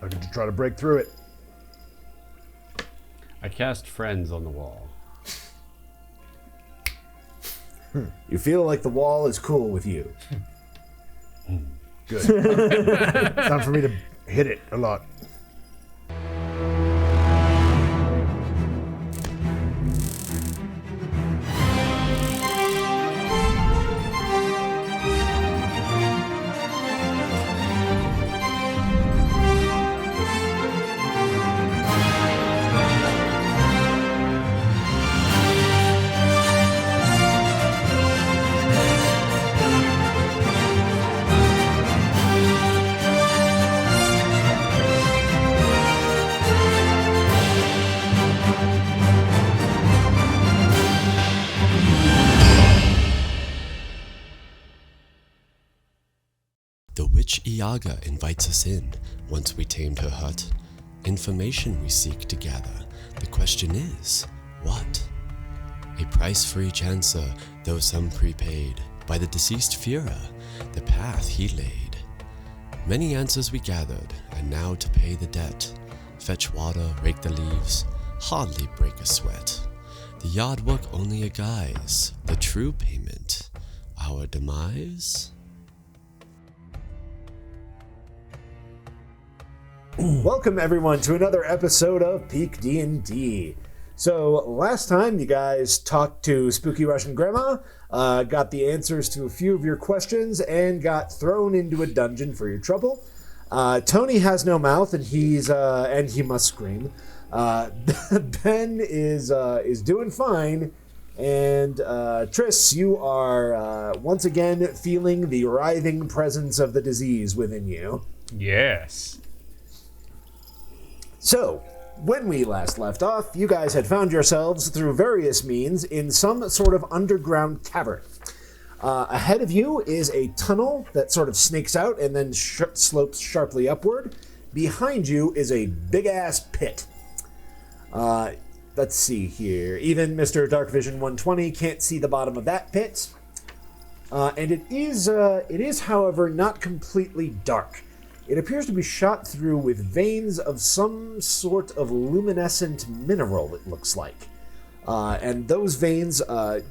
Looking to try to break through it. I cast friends on the wall. You feel like the wall is cool with you. Good. It's time for me to hit it a lot. The witch Iaga invites us in once we tamed her hut. Information we seek to gather. The question is, what? A price for each answer, though some prepaid, by the deceased Führer, the path he laid. Many answers we gathered, and now to pay the debt. Fetch water, rake the leaves, hardly break a sweat. The yard work only a guise, the true payment, our demise? Welcome everyone to another episode of PeakD&D. So last time you guys talked to Spooky Russian Grandma, got the answers to a few of your questions, and got thrown into a dungeon for your trouble. Tony has no mouth, and he must scream. Ben is doing fine, and Triss, you are once again feeling the writhing presence of the disease within you. Yes. So, when we last left off, you guys had found yourselves, through various means, in some sort of underground cavern. Ahead of you is a tunnel that sort of snakes out and then slopes sharply upward. Behind you is a big-ass pit. Let's see here. Even Mr. Dark Vision 120 can't see the bottom of that pit. And it is, however, not completely dark. It appears to be shot through with veins of some sort of luminescent mineral, it looks like. And those veins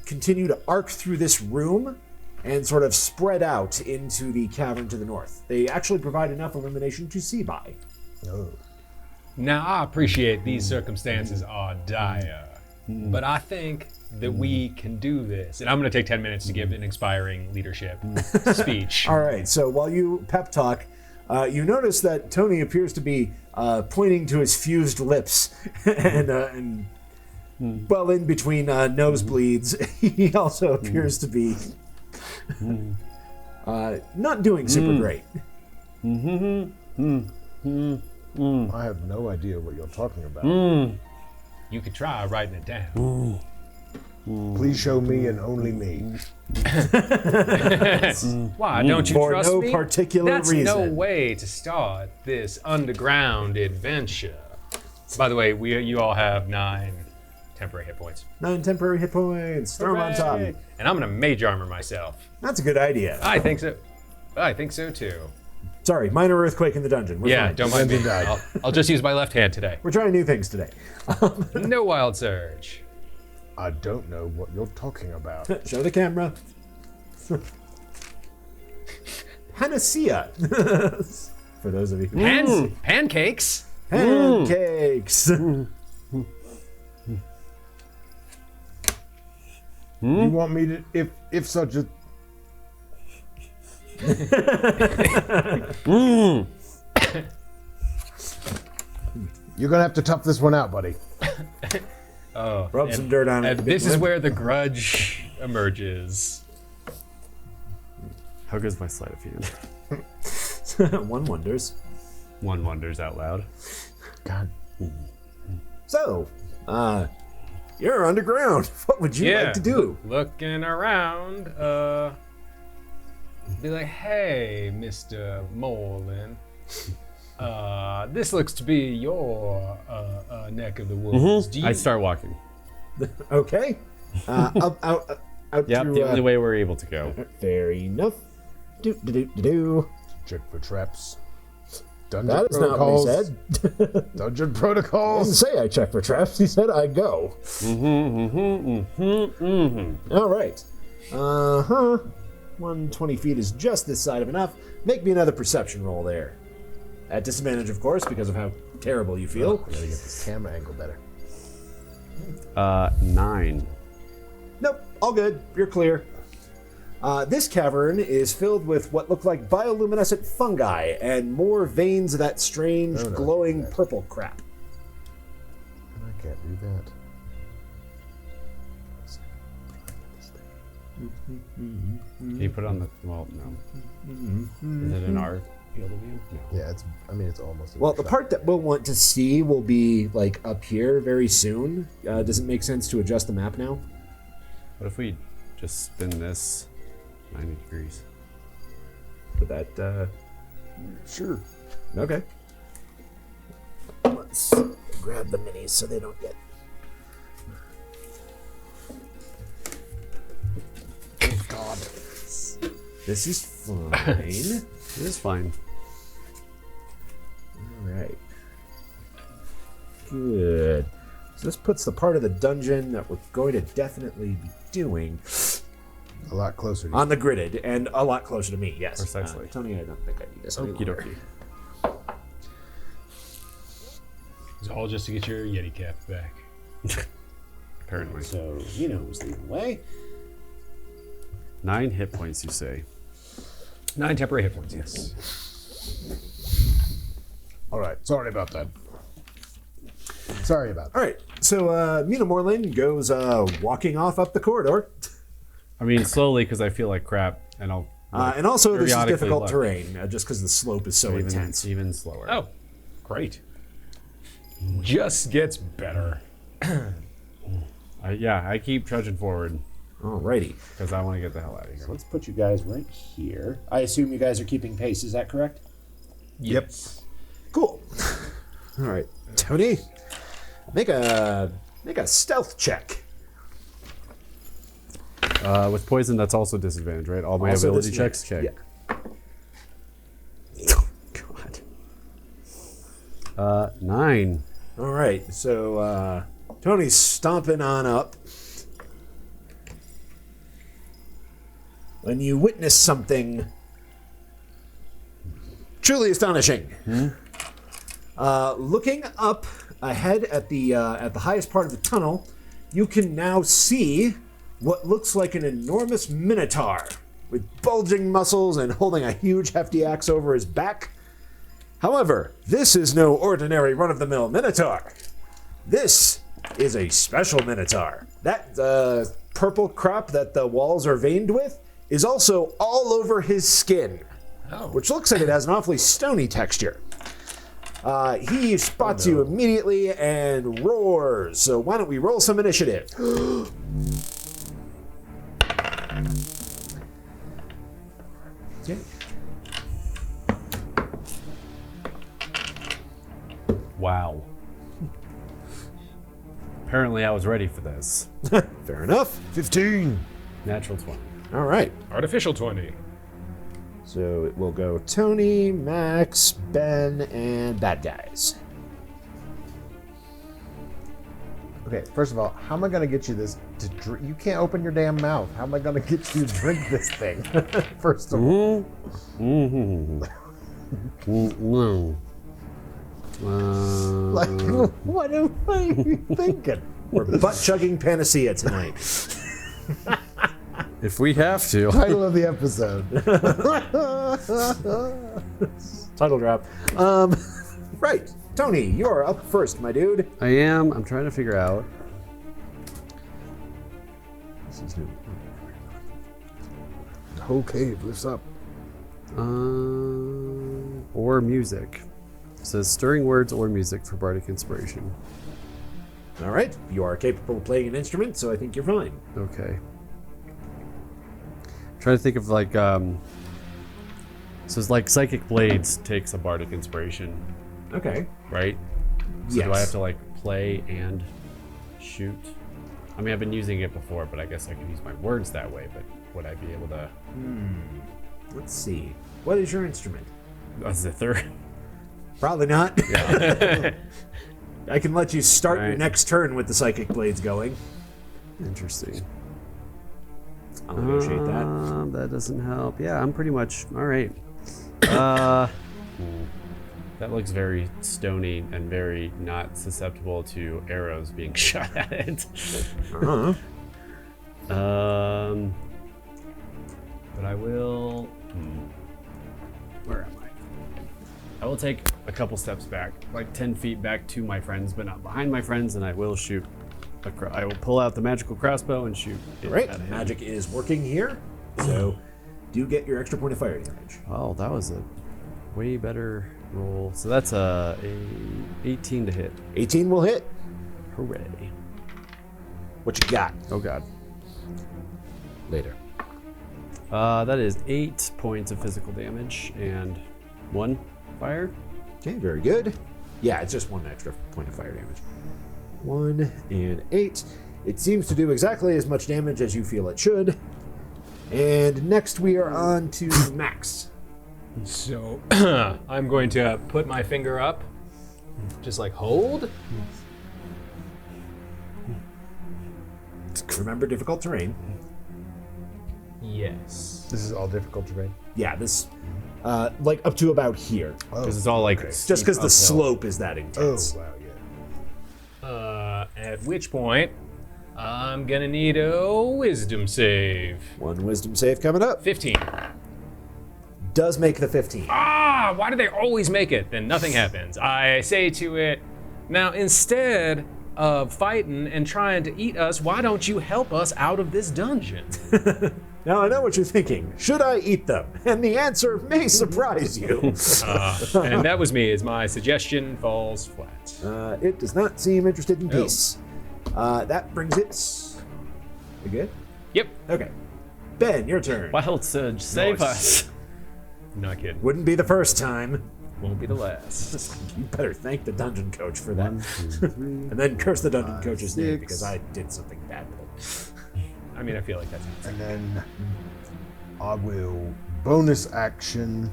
continue to arc through this room and sort of spread out into the cavern to the north. They actually provide enough illumination to see by. Oh. Now, I appreciate these circumstances are dire, but I think that we can do this. And I'm going to take 10 minutes to give an inspiring leadership speech. All right, so while you pep talk, you notice that Tony appears to be pointing to his fused lips and well, in between nosebleeds, he also appears to be not doing super great. I have no idea what you're talking about. You could try writing it down. Please show me and only me. Why don't you For trust no me? particular That's reason. no way to start this underground adventure. By the way, you all have 9 temporary hit points. 9 temporary hit points. Throw them on top. Hooray! And I'm gonna mage armor myself. That's a good idea. I think so. I think so too. Sorry, minor earthquake in the dungeon. We're fine. Don't mind me. Peakdnd. I'll just use my left hand today. We're trying new things today. No wild surge. I don't know what you're talking about. Show the camera. Panacea. For those of you who Pancakes. pancakes. You want me to, if such a... You're gonna have to tough this one out, buddy. Rub some dirt on it. And this is where the grudge emerges. How goes my sleight of hand? One wonders. One wonders out loud. God. So, you're underground. What would you like to do? Looking around, be like, hey, Mr. Morlin, this looks to be your neck of the woods. Do you... I start walking. Okay. Out Yep, through, the only way we're able to go. Fair enough. Do. Check for traps. Dungeon That is not what he said. Dungeon He didn't protocols. say I check for traps. He said I go. All right. 120 feet is just this side of enough. Make me another perception roll there. At disadvantage, of course, because of how terrible you feel. I gotta get this camera angle better. 9. Nope, all good. You're clear. This cavern is filled with what look like bioluminescent fungi and more veins of that strange, no, glowing okay. purple crap. I can't do that. Can you put it on the, well, no. Is it in our field of view? No. Yeah, it's. I mean, it's almost. Well, the part that we'll want to see will be like up here very soon. Does it make sense to adjust the map now? What if we just spin this 90 degrees? Put that. Sure. Okay. Let's grab the minis so they don't get. Oh God. This is fine. It is fine. All right. Good. So this puts the part of the dungeon that we're going to definitely be doing A lot closer. To on the gridded and a lot closer to me. Yes. Precisely. Tony, I don't think I need this. any Okie longer. dokie. It's all just to get your Yeti cap back. Apparently. So you know who's leading the way. 9 hit points, you say. 9 temporary hit points, yes. All right. Sorry about that. Sorry about that. All right. So Mina Moreland goes walking off up the corridor. I mean, slowly, because I feel like crap, and I'll... And also, this is periodically difficult look. terrain, just because the slope is so intense. Even slower. Oh, great. Just gets better. I keep trudging forward, Alrighty. because I want to get the hell out of here. Let's put you guys right here. I assume you guys are keeping pace, is that correct? Yep. Cool. All right, Tony, make a stealth check. With poison, that's also disadvantage, right? All my Also ability disadvantage, checks? Okay. Yeah. God. 9. All right, so Tony's stomping on up. When you witness something truly astonishing. Looking up ahead at the highest part of the tunnel, you can now see what looks like an enormous minotaur with bulging muscles and holding a huge hefty axe over his back. However, this is no ordinary run-of-the-mill minotaur. This is a special minotaur. That purple crap that the walls are veined with is also all over his skin, which looks like it has an awfully stony texture. He spots you immediately and roars. So why don't we roll some initiative? Okay. Wow. Apparently I was ready for this. Fair enough. 15. Natural 20. All right. Artificial 20. So it will go Tony, Max, Ben, and bad guys. Okay, first of all, how am I going to get you this to drink? You can't open your damn mouth. How am I going to get you to drink this thing? First of all. Like, what am I thinking? We're butt-chugging panacea tonight. If we have to. Title of the episode. Title drop. Right. Tony, you're up first, my dude. I am. I'm trying to figure out. This is new. The whole cave lifts up. Or music. It says stirring words or music for bardic inspiration. All right. You are capable of playing an instrument, so I think you're fine. Okay. Trying to think of like so it's like Psychic Blades takes a bardic inspiration, Okay. right? So Yes. do I have to like play and shoot? I mean, I've been using it before, but I guess I could use my words that way, but would I be able to Let's see. What is your instrument? a zither? Probably not. I can let you start your Alright. next turn with the psychic blades going. Interesting. I'll negotiate that. That doesn't help. Yeah, I'm pretty much all right. That looks very stony and very not susceptible to arrows being shot at it. Uh-huh. But I will. Where am I? I will take a couple steps back, like 10 feet back to my friends, but not behind my friends, and I will shoot. I will pull out the magical crossbow and shoot. All right, at him. magic is working here, so do get your extra point of fire damage. Oh, that was a way better roll. So that's a 18 to hit. 18 will hit. Hooray. What you got? Oh god. Later. That is 8 points of physical damage and 1 fire. Okay, very good. Yeah, it's just 1 extra point of fire damage. 1 and 8. It seems to do exactly as much damage as you feel it should. And next we are on to Max. So I'm going to put my finger up, just like hold. Remember, difficult terrain. Yes. This is all difficult terrain. Yeah, this, like up to about here. Because it's all like Just because the slope is that Oh, intense. wow, yeah. At which point, I'm gonna need a wisdom save. 1 wisdom save coming up. 15. Does make the 15. Ah, why do they always make it? Then nothing happens. I say to it, now instead of fighting and trying to eat us, why don't you help us out of this dungeon? Now I know what you're thinking. Should I eat them? And the answer may surprise you. And that was me, as my suggestion falls flat. It does not seem interested in peace. That brings it. You good? Yep. Okay. Ben, your turn. Wild Surge, save us. Not kidding. Wouldn't be the first time. Won't be the last. You better thank the dungeon coach for that. And then curse the dungeon coach's name 6. because I did something bad with I mean, I feel like that's And then I will bonus action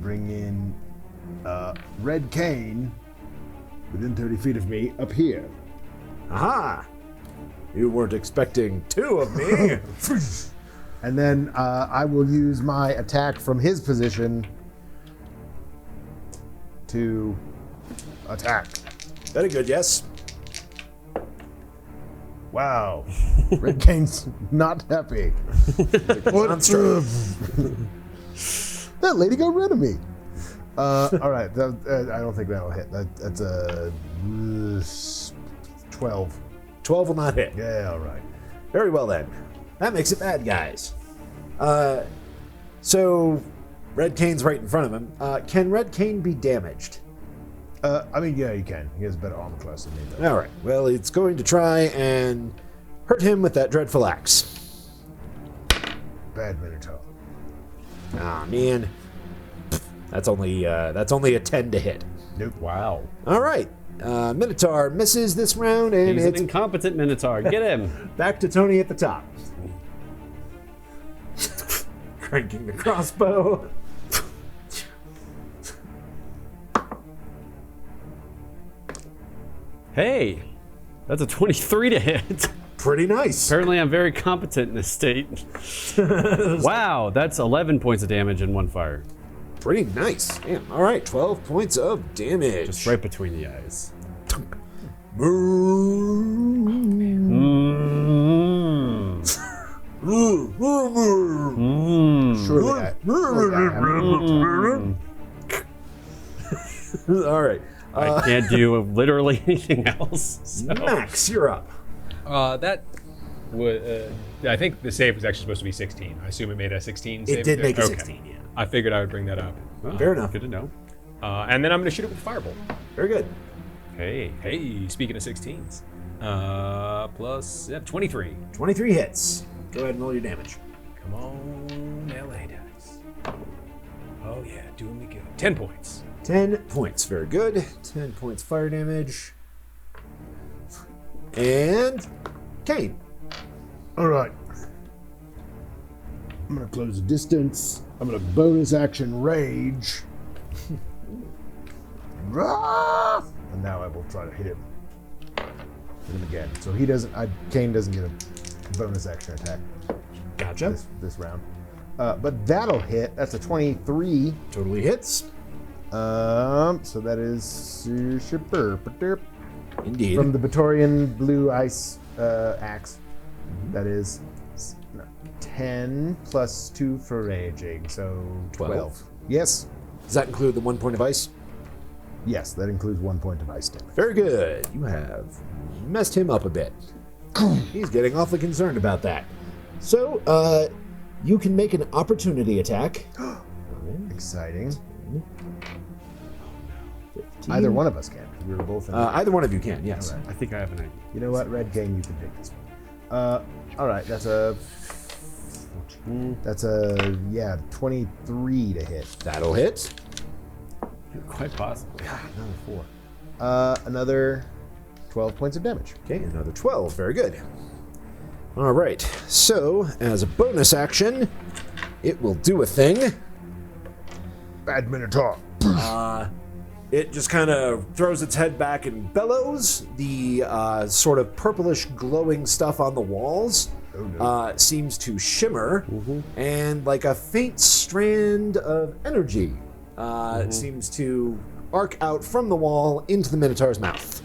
bring in Red Cane within 30 feet of me up here. it. Aha! You weren't expecting 2 of me. And then I will use my attack from his position to attack. Very good, yes. Wow. Red Cane's not happy. Monster. That lady got rid of me. All right. I don't think that'll hit. That's a 12. 12 will not hit. Yeah, all right. Very well then. That makes it bad, guys. So, Red Cane's right in front of him. Can Red Cane be damaged? I mean, yeah, you can. He has better armor class than me, though. All right. Well, it's going to try and hurt him with that dreadful axe. Bad Minotaur. Ah, man. That's only a 10 to hit. Nope. Wow. All right. Minotaur misses this round, and He's an it's incompetent Minotaur. Get him. back to Tony at the top. Cranking the crossbow. Hey, that's a 23 to hit. Pretty nice. Apparently, I'm very competent in this state. Wow, that's 11 points of damage in 1 fire. Pretty nice. Damn. All right, 12 points of damage. Just right between the eyes. Surely I haven't. All right. I can't do literally anything else. So. Max, you're up. That was, I think the save was actually supposed to be 16. I assume it made a 16 save. It did make a Okay. 16, yeah. I figured I would bring that up. Fair enough. Good to know. And then I'm going to shoot it with Firebolt. Very good. Hey, speaking of 16s. Plus 23. 23 hits. Go ahead and roll your damage. Come on, LA dice. Oh yeah, doing me good. 10 points. 10 points. Very good. 10 points fire damage. And Kane. All right. I'm going to close the distance. I'm going to bonus action rage. And now I will try to hit him. Hit him again. So he doesn't. Kane doesn't get a bonus action attack. Gotcha. This round. But that'll hit. That's a 23. Totally hits. So that is Indeed. from the Batorian blue ice axe. That is 10 plus 2 for raging, so 12. Yes. Does that include the 1 point of ice? Yes, that includes 1 point of ice damage. Very good. You have messed him up a bit. He's getting awfully concerned about that. So, you can make an opportunity attack. Exciting. 15. Either one of us can. We were both in. Either one of you can, yes. All right. I think I have an idea. You know what, Red King, you can take this one. All right, that's a 23 to hit. That'll hit. Quite possibly. Another 4. Another 12 points of damage. Okay, another 12. Very good. All right. So, as a bonus action, it will do a thing. Bad Minotaur. It just kind of throws its head back and bellows. The sort of purplish glowing stuff on the walls seems to shimmer, and like a faint strand of energy seems to arc out from the wall into the Minotaur's mouth.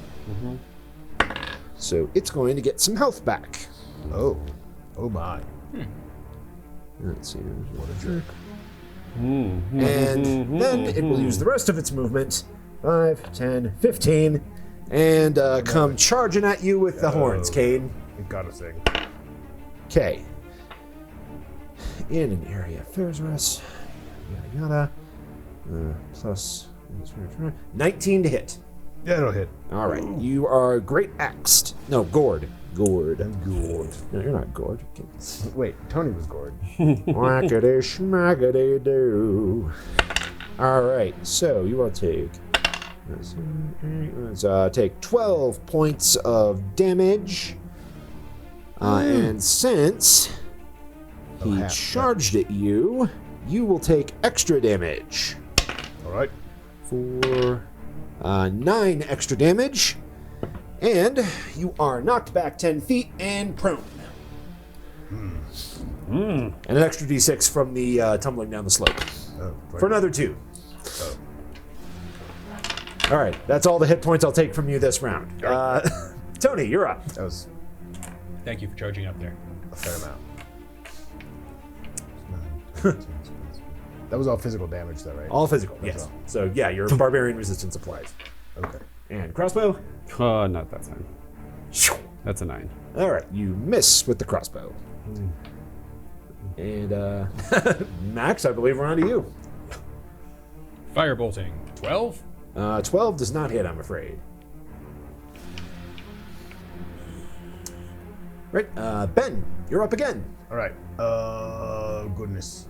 So it's going to get some health back. Oh my. Let's see. What a jerk. And then it will use the rest of its movement, 5, 10, 15, and come charging at you with the horns, Kane. You gotta sing. Okay. In an area of Ferris, yada yada. Plus 19 to hit. Yeah, it'll hit. All right. You are great axed. No, gored. Gored. I'm gored. No, you're not gored. Wait, Tony was gored. Whackity schmackity doo. All right. So you will take. Let's take 12 points of damage. And since he half, charged at you, you will take extra damage. All right. For 9 extra damage. And you are knocked back 10 feet and prone. And an extra d6 from the tumbling down the slope. Oh, For another 2. All right, that's all the hit points I'll take from you this round. Tony, you're up. That was Thank you for charging up there. a fair amount. That was all physical damage, though, right? All physical, That's yes. all. So yeah, your barbarian resistance applies. Okay. And crossbow. Not that time. That's a 9. All right, you miss with the crossbow. And Max, I believe we're on to you. Firebolting. 12? 12 does not hit, I'm afraid. Right, Ben, you're up again. All right. Goodness.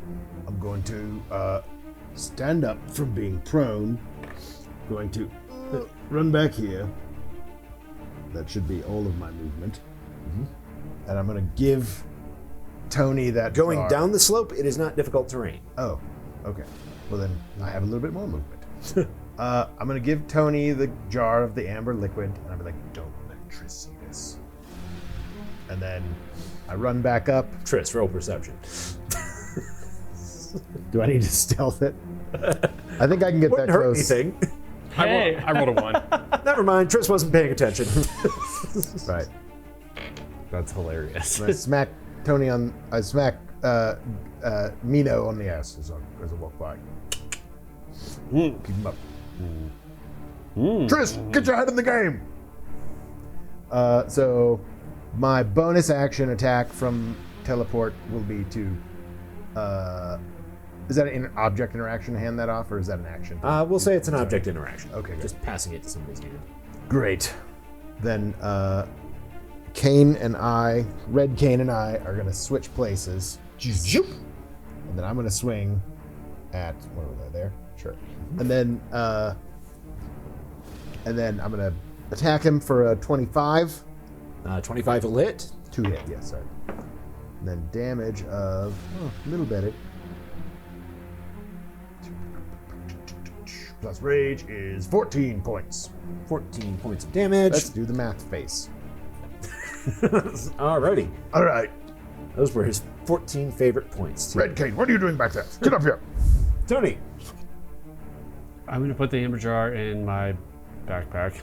I'm going to stand up from being prone. Going to run back here. That should be all of my movement. And I'm going to give Tony that Going jar. down the slope, it is not difficult terrain. Oh, okay. Well, then I have a little bit more movement. I'm going to give Tony the jar of the amber liquid, and I'll be like, don't let Triss see this. And then I run back up. Triss, roll perception. Do I need to stealth it? I think I can get Wouldn't that hurt close. anything. I rolled a 1. Never mind, Triss wasn't paying attention. Right. That's hilarious. And I smack Tony on. I smack Mino on the ass as I walk by. Keep him up. Triss, get your head in the game. So, my bonus action attack from teleport will be to. Is that an object interaction? Hand that off, or is that an action? We'll say it's an object interaction. Okay, good. Just passing it to somebody's hand. Great. Then Kane and I, Red Kane and I, are gonna switch places. And then I'm gonna swing at where were they there? Sure. And then I'm gonna attack him for a 25. 25 will hit. 2 hit, yes, sorry. And then damage of a little bit. plus rage is 14 points. 14 points of damage. Let's do the math face. Alrighty. All right. Those were his 14 favorite points. Red Cane, what are you doing back there? Get up here. Tony. I'm gonna put the amber jar in my backpack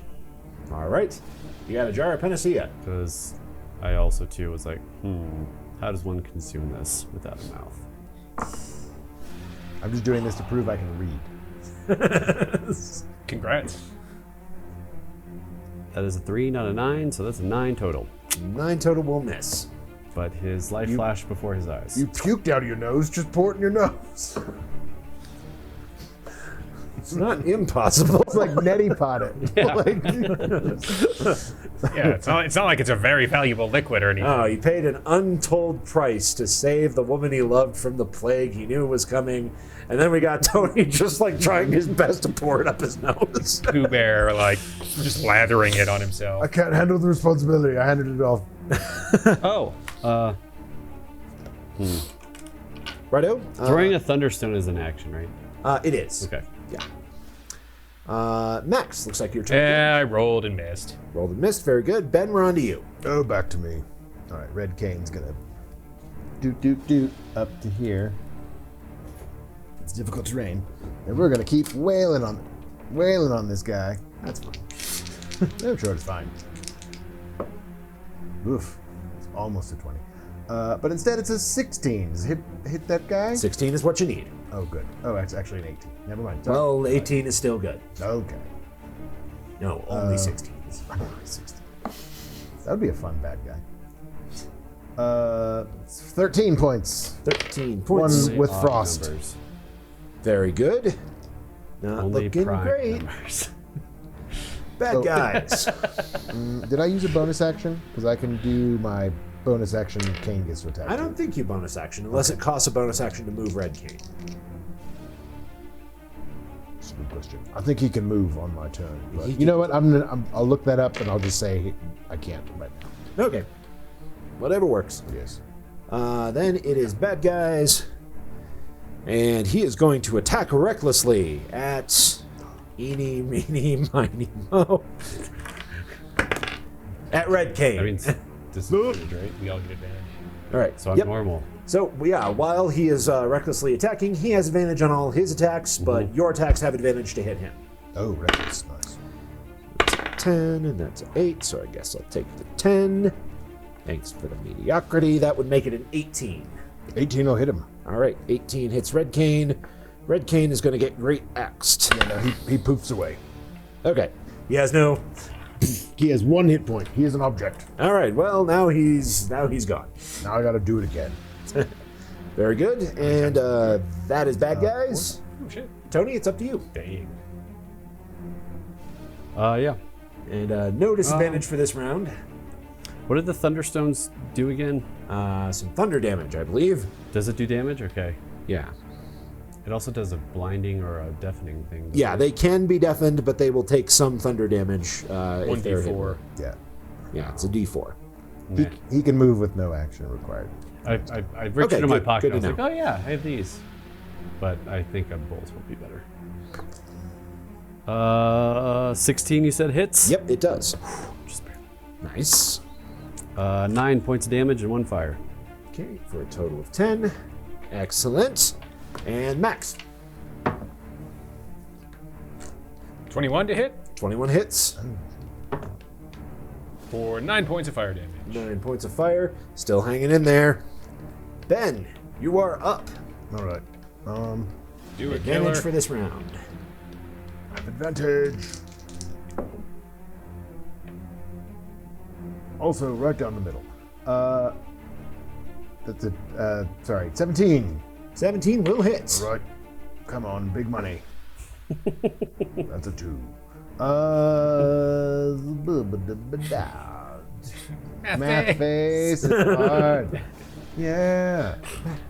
All right. You got a jar of panacea. because I also too was like, how does one consume this without a mouth? I'm just doing this to prove I can read. Congrats. That is a 3, not a 9, so that's a 9 total. 9 total will miss. But his life flashed before his eyes. You puked out of your nose, just pour it in your nose. It's not impossible. It's like neti pot it. Yeah, it's not like it's a very valuable liquid or anything. Oh, he paid an untold price to save the woman he loved from the plague he knew was coming. And then we got Tony just like trying his best to pour it up his nose. Pooh Bear, like, just lathering it on himself. I can't handle the responsibility. I handed it off. Oh, Righto? throwing a thunderstone is an action, right? It is. Okay. Yeah. Max, looks like your turn. Yeah, I rolled and missed. Rolled and missed. Very good. Ben, we're on to you. Oh, back to me. All right, Red Cane's gonna doot up to here. It's difficult terrain, and we're gonna keep wailing on this guy. That's fine. No, sure, it's fine. Oof, it's almost a 20. But instead it's a 16. Does it hit that guy? 16 is what you need. Oh, good. Oh, it's actually an 18. Never mind. Sorry. Well, 18 is still good. Okay. No, only 16. Only 16. That would be a fun bad guy. 13 points. 13 points. One with Odd frost. numbers. Very good. Not Only looking prime great. numbers. Bad guys. Did I use a bonus action? Because I can do my bonus action. Cane gets to attack. I don't think you bonus action unless it costs a bonus action to move Red Cane. That's a good question. I think he can move on my turn. But you know what? I'll look that up and I'll just say I can't right now. Okay. Whatever works. Yes. Then it is bad guys. And he is going to attack recklessly at eeny, meeny, miny, mo. At Red Cane. That means disadvantage, right? We all get advantage. All right. So I'm Yep. normal. So, yeah, while he is recklessly attacking, he has advantage on all his attacks, but your attacks have advantage to hit him. Oh, that's nice. 10, and that's an 8, so I guess I'll take the 10. Thanks for the mediocrity. That would make it an 18. 18 will hit him. All right, 18 hits Red Cane. Red Cane is going to get great axed. Yeah, no, he poofs away. Okay. He has no... He has 1 hit point. He is an object. All right, well, now he's gone. Now I gotta do it again. Very good, and that is bad guys. Oh, shit. Tony, it's up to you. Dang. Yeah. And no disadvantage for this round. What did the thunderstones do again? Some thunder damage, I believe. Does it do damage? Okay. Yeah. It also does a blinding or a deafening thing. Yeah, they can be deafened, but they will take some thunder damage if they're hit. 1d4. Yeah. Yeah, it's a D4. He can move with no action required. I reached Okay, into my good- pocket. good I was to like, know. oh yeah, I have these. But I think a bolt will be better. 16 you said hits? Yep, it does. Just barely. Nice. 9 points of damage and 1 fire. Okay, for a total of 10. Excellent. And Max, 21 to hit 21 hits, for 9 points of fire damage. 9 points of fire, still hanging in there. Ben, you are up. All right. Do it, killer. Advantage for this round. I have advantage. Also, right down the middle. That's a, sorry, 17. 17 will hit. All right. Come on, big money. That's a 2. Math face is hard. Yeah.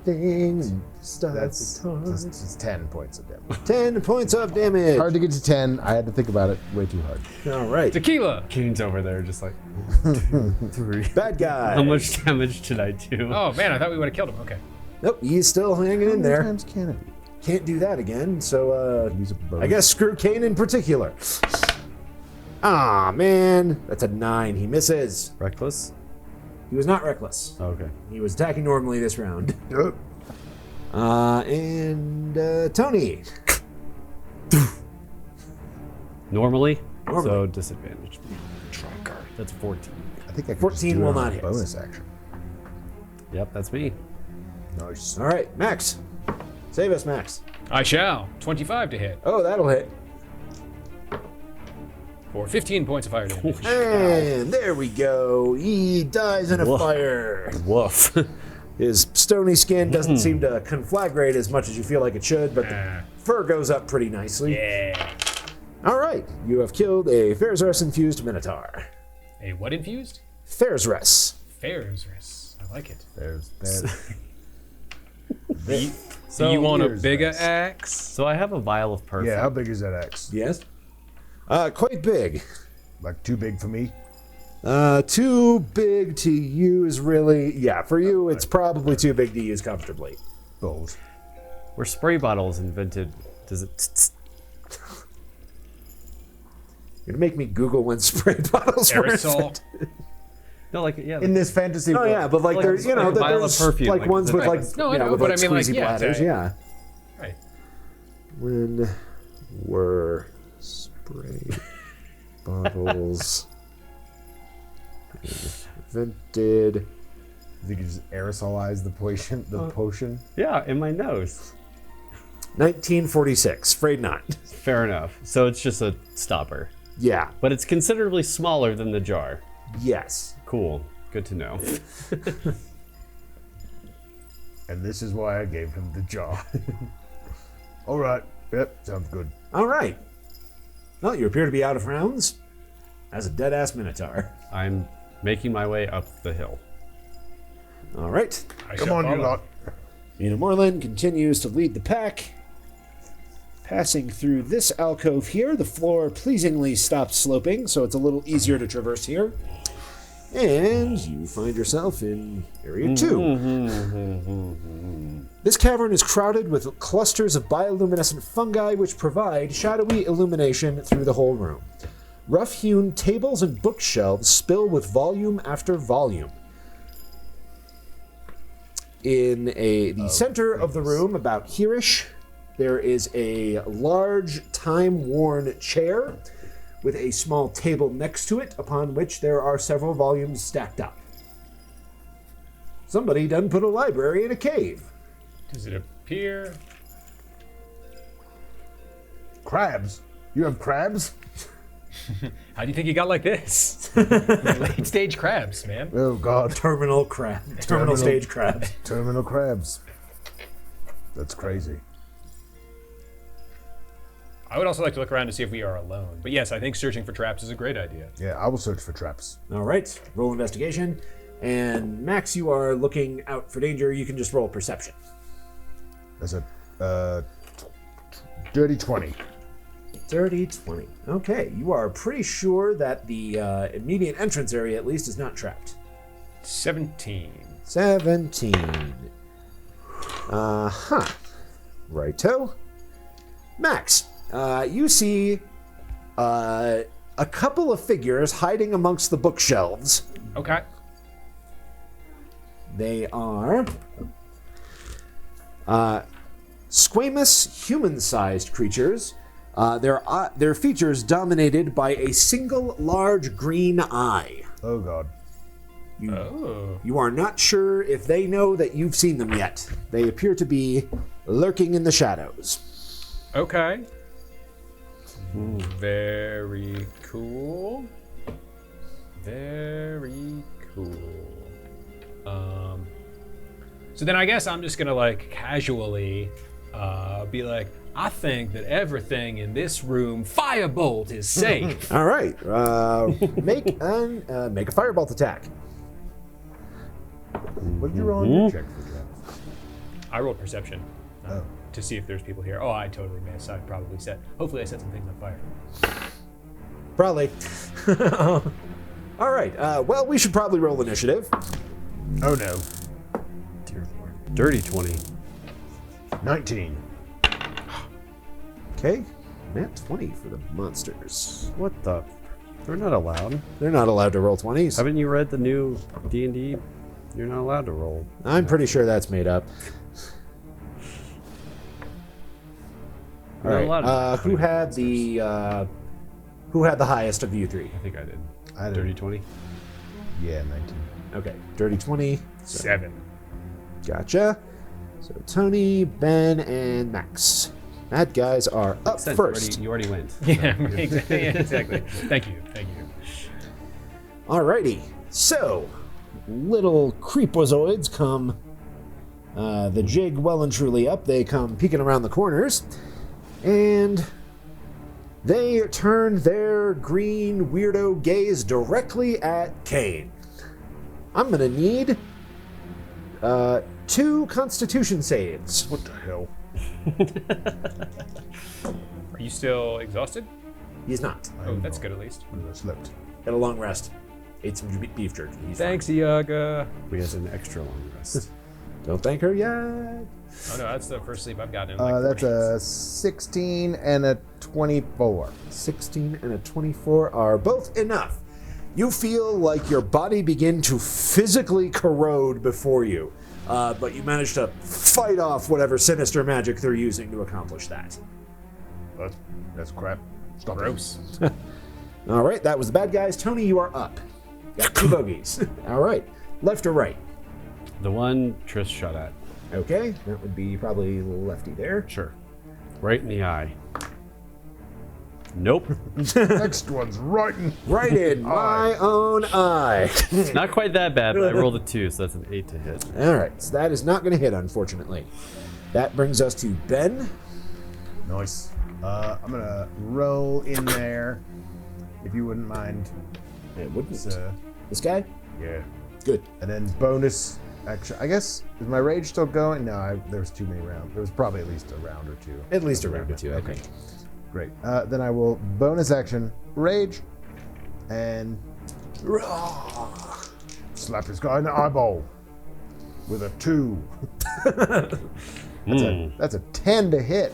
Things start That's to talk. it's 10 points of damage. 10 points of damage. Hard to get to 10. I had to think about it way too hard. All right. Tequila. Kane's over there just like, 3. Bad guy. How much damage did I do? Oh man, I thought we would have killed him. Okay. Nope, he's still hanging in How many there. times can it be? can't do that again, so Use a bonus. I guess screw Kane in particular. Ah, man. That's a 9. He misses. Reckless? He was not reckless. Okay. He was attacking normally this round. Yep. And Tony. Normally? Normally. So disadvantage. That's 14. I think I can 14 just do it will on not a hit. bonus action. Yep, that's me. Nice. All right, Max. Save us, Max. I shall. 25 to hit Oh, that'll hit. for 15 points of fire damage. And there we go. He dies in a Woof. fire. Woof. His stony skin doesn't seem to conflagrate as much as you feel like it should, but the Ah. fur goes up pretty nicely. Yeah. All right, you have killed a Faerzres infused Minotaur. A what infused? Faerzres. Faerzres. I like it. There's that. So you want a here's bigger this. axe? So I have a vial of perfect. Yeah, how big is that axe? Yes. Quite big. Like too big for me? Too big to use, really. Yeah, for you, it's probably too big to use comfortably. Bold. Were spray bottles invented? Does it? You're gonna make me Google when spray bottles were Aerosol. invented. No, like yeah. In this fantasy Oh world. yeah, but like Like there's a vial of there's perfume, like like, ones is it- with like No, I you know know, with but like I mean, like, squeezy yeah, bladders. to- Yeah. Right. When were spray bottles invented? You could just aerosolize the potion. The potion. Yeah, in my nose. 1946. Afraid not. Fair enough. So it's just a stopper, Yeah. but it's considerably smaller than the jar. Yes. Cool. Good to know. And this is why I gave him the jar. All right. Yep. Sounds good. All right. Well, you appear to be out of rounds as a dead ass Minotaur. I'm making my way up the hill. All right. I Come shall on, you follow. lot. Mina Moreland continues to lead the pack. Passing through this alcove here, the floor pleasingly stops sloping, so it's a little easier to traverse here. And you find yourself in Area 2. This cavern is crowded with clusters of bioluminescent fungi which provide shadowy illumination through the whole room. Rough-hewn tables and bookshelves spill with volume after volume. In the center of the room, about here-ish, there is a large, time-worn chair with a small table next to it, upon which there are several volumes stacked up. Somebody done put a library in a cave. Does it appear? Crabs. You have crabs? How do you think you got like this? Late stage crabs, man. Oh God. Terminal crab. Terminal stage crab. Terminal crabs. That's crazy. I would also like to look around to see if we are alone. But yes, I think searching for traps is a great idea. Yeah, I will search for traps. All right, roll investigation. And Max, you are looking out for danger. You can just roll perception. That's a dirty 20. Dirty 20. Okay, you are pretty sure that the immediate entrance area, at least, is not trapped. 17. 17. Uh-huh. Righto. Max, you see a couple of figures hiding amongst the bookshelves. Okay. They are squamous, human-sized creatures. Their features dominated by a single large green eye. Oh God. You are not sure if they know that you've seen them yet. They appear to be lurking in the shadows. Okay. Very cool. Very cool. So then I guess I'm just gonna like casually be like, I think that everything in this room firebolt is safe. All right, make a firebolt attack. What did you roll on your check for traps? I rolled perception Oh. to see if there's people here. Oh, I totally missed. I probably set. Hopefully, I set some things on fire. Probably. All right. Well, we should probably roll initiative. Oh no. Dear Lord. Dirty 20. 19. Okay, nat 20 for the monsters. What the? They're not allowed. They're not allowed to roll 20s. Haven't you read the new D&D? You're not allowed to roll. I'm pretty sure that's made up. All You're not allowed right. to. Who had the highest of you three? I think I did. I did. Dirty 20. Yeah, 19. Okay, dirty 20. 7. Gotcha. So Tony, Ben, and Max. That guys are up Sense, first. You already went. Yeah, exactly. Yeah, exactly. Thank you. Alrighty. So, little creepozoids come the jig well and truly up. They come peeking around the corners. And they turn their green weirdo gaze directly at Kane. I'm going to need 2 constitution saves. What the hell? Are you still exhausted? He's not. Oh, that's good at least. I slept. Had a long rest. Ate some beef jerky. He's Thanks, Iaga. We had an extra long rest. fine. Don't thank her yet. Oh no, that's the first sleep I've gotten in like That's 4 days. a 16 and a 24. 16 and a 24 are both enough. You feel like your body begin to physically corrode before you, but you manage to fight off whatever sinister magic they're using to accomplish that. That's crap. Stop Gross. All right, that was the bad guys. Tony, you are up. Got 2 bogeys. All right, left or right? The one Trish shot at. Okay, that would be probably lefty there. Sure. Right in the eye. Nope. Next one's right in. Right in my own eye. Not quite that bad, but I rolled a 2, so that's an 8 to hit. All right, so that is not going to hit, unfortunately. That brings us to Ben. Nice. I'm gonna roll in there, if you wouldn't mind. It wouldn't. It's, This guy? yeah. Good. And then bonus action. I guess, is my rage still going? No, there was too many rounds. There was probably at least a round or 2. At least a round or 2, I Okay. think. Great. Then I will bonus action rage and slap this guy in the eyeball with a 2. That's a 10 to hit.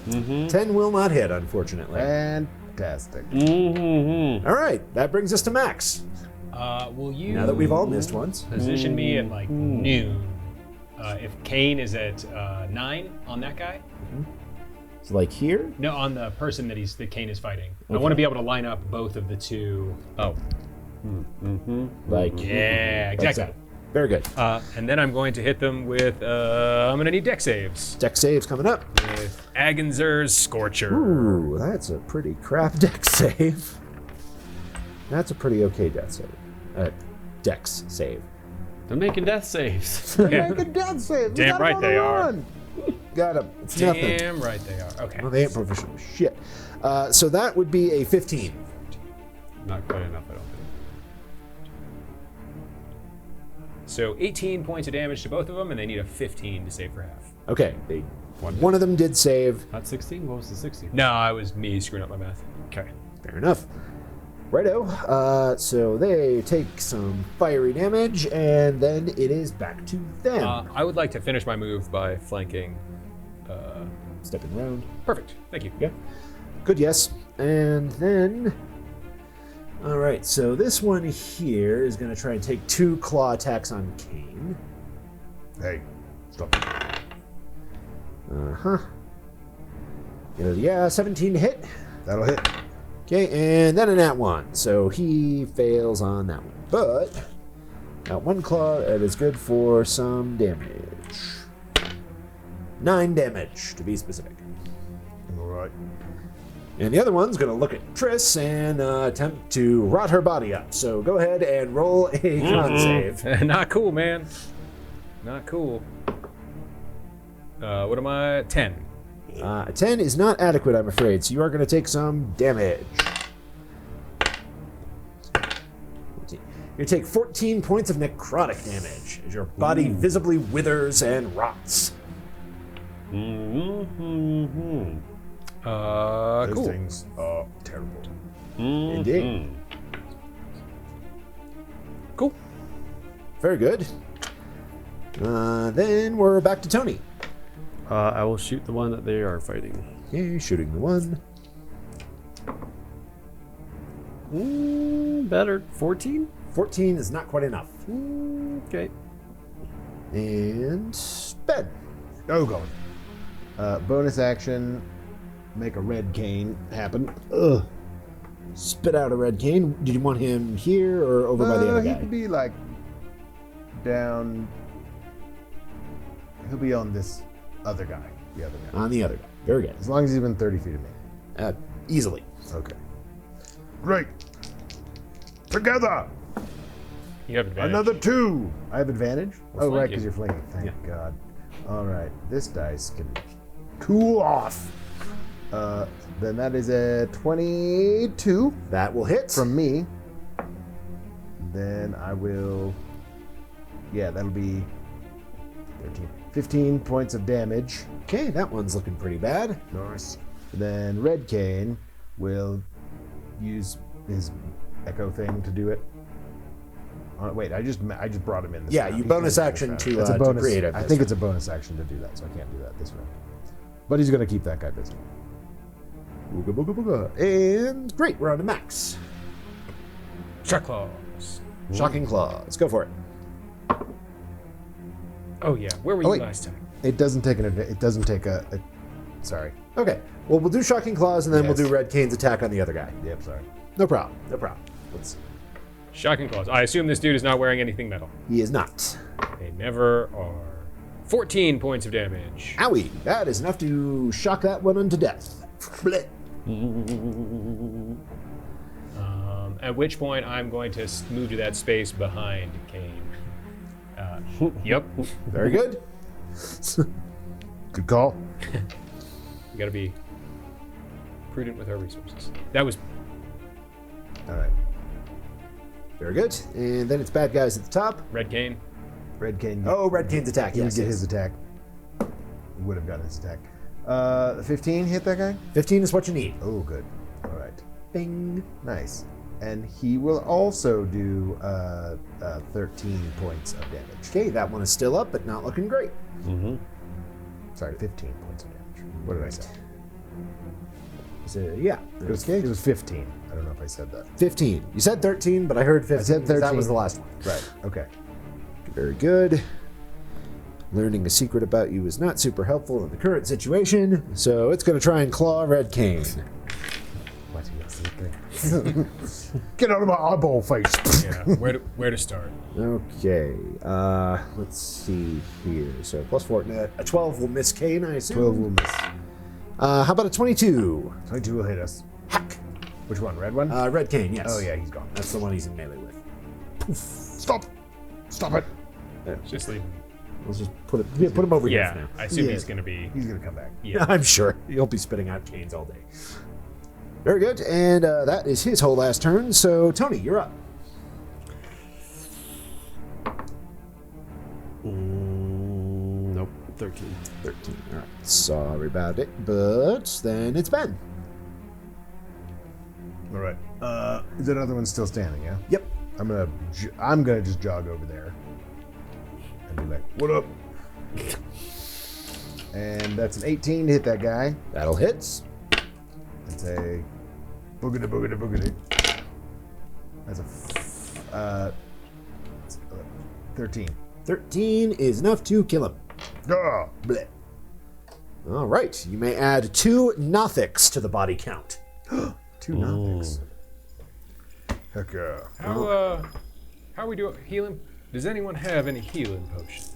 10 will not hit, unfortunately. Fantastic. All right, that brings us to Max. Will you Now that we've all missed once. position me at like noon? If Kane is at 9 on that guy? So like here? No, on the person that Kane is fighting. I want to be able to line up both of the 2. Oh. Like Yeah, exactly. so. Very good. And then I'm going to hit them with, I'm going to need deck saves. Deck saves coming up. With Agenzer's Scorcher. Ooh, that's a pretty crap deck save. That's a pretty okay deck save. Dex save. They're making death saves. Yeah. Make a death save. We Damn got him right on they the are. run. Got him. It's nothing. Damn right they are. Okay. Well, they ain't professional shit. So that would be a 15. Not quite enough, I don't think. So 18 points of damage to both of them, and they need a 15 to save for half. Okay, one of them did save. Not 16? What was the 16? No, it was me screwing up my math. Okay. Fair enough. Righto. So they take some fiery damage, and then it is back to them. I would like to finish my move by flanking. Stepping around. Perfect. Thank you. Yeah. Good, yes. And then... All right, so this one here is going to try and take 2 claw attacks on Kane. Hey, stop. Uh-huh. Yeah, 17 to hit. That'll hit. Okay, and then a nat 1. So he fails on that one. But that 1 claw, that is good for some damage. 9 damage, to be specific. All right. And the other one's going to look at Triss and attempt to rot her body up. So go ahead and roll a con save. Not cool, man. Not cool. What am I? 10. 10 is not adequate, I'm afraid, so you are going to take some damage. You take 14 points of necrotic damage as your body visibly withers and rots. Those Cool. things are terrible. Indeed. Cool. Very good. Then we're back to Tony. I will shoot the one that they are fighting. Okay, shooting the one. Better. 14? 14 is not quite enough. Okay. And Ben. Oh, going. Bonus action, make a red cane happen. Ugh. Spit out a red cane. Did you want him here or over by the other He guy? could be like down. He'll be on this other guy. The other guy. On the other guy. Very good. As long as he's within 30 feet of me. Easily. Okay. Great. Together. You have advantage. Another 2. I have advantage? We're Oh, right, flanking. because you're flanking. Thank God. All right. This dice can cool off. Then that is a 22 That will hit. from me. Then I will. Yeah, that'll be 13. 15 points of damage. Okay, that one's looking pretty bad. Nice. Then Red Cane will use his echo thing to do it. Wait, I just brought him in. This Yeah, round. you He's bonus gonna do action this to, round. It's a to bonus. create it I this think round. it's a bonus action to do that, so I can't do that this round. But he's gonna keep that guy busy. Booga booga booga. And great, we're on to Max. Shark claws. Shocking Claws. Go for it. Oh yeah, where were Oh, you wait. last time? It doesn't take it doesn't take a sorry. Okay, well, we'll do Shocking Claws and then Yes. we'll do Red Cane's attack on the other guy. Yep, sorry. No problem. No problem. Let's. Shocking claws. I assume this dude is not wearing anything metal. He is not. They never are. 14 points of damage. Owie, that is enough to shock that one unto death. Blech. At which point I'm going to move to that space behind Kane. Yep. Very good. Good call. We gotta be prudent with our resources. That was All right. Very good. And then it's bad guys at the top. Red Kane. Red Cane. Oh, Red Cane's attack. he would Yes, get yes. his attack. He would have gotten his attack. 15 hit that guy? 15 is what you need. Oh, good. All right. Bing. Nice. And he will also do 13 points of damage. Okay, that one is still up, but not looking great. Sorry, 15 points of damage. What did I say? So, yeah, It was 15. I don't know if I said that. 15. You said 13, but I heard 15. I said 'cause That 13. was the last one. Right. Okay. Very good. Learning a secret about you is not super helpful in the current situation, so it's going to try and claw Red Cane. What are you thinking? Get out of my eyeball face. Yeah. Where to start? Okay, let's see here. So plus 4. A 12 will miss Cane, I assume. 12 will miss. How about a 22? 22 will hit us. Hack. Which one? Red one? Red Cane, yes. Oh, yeah, he's gone. That's the one he's in melee with. Stop. Stop it. Just leave him. Let's just put him over here Yeah. for now. I assume Yeah. he's gonna be. He's going to come back. Yeah. I'm sure. He'll be spitting out canes all day. Very good, and that is his whole last turn. So, Tony, you're up. Nope. 13. 13. All right. Sorry about it, but then it's Ben. All right. Is that other one still standing, yeah? Yep. I'm gonna just jog over there and be like, "What up?" And that's an 18 to hit that guy. That'll hit. And say, boogity boogity boogity. That's a 13. 13 is enough to kill him. Ah, Bleh. All right. You may add 2 Nothics to the body count. 2 Nothics. Heck yeah. How are we doing healing? Does anyone have any healing potions?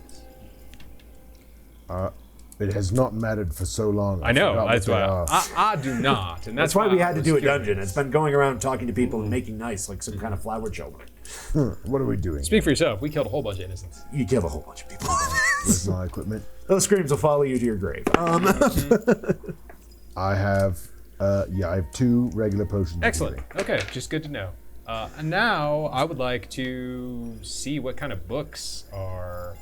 It has not mattered for so long. I know. forgot what That's they why are. I do not, and That's why we had to I do a was dungeon. curious. It's been going around talking to people and making nice like some kind of flower children. What are we doing? Speak for yourself. We killed a whole bunch of innocents. You killed a whole bunch of people. Where's my equipment? Those screams will follow you to your grave. I have, I have 2 regular potions. of Excellent. healing. Okay, just good to know. And now I would like to see what kind of books are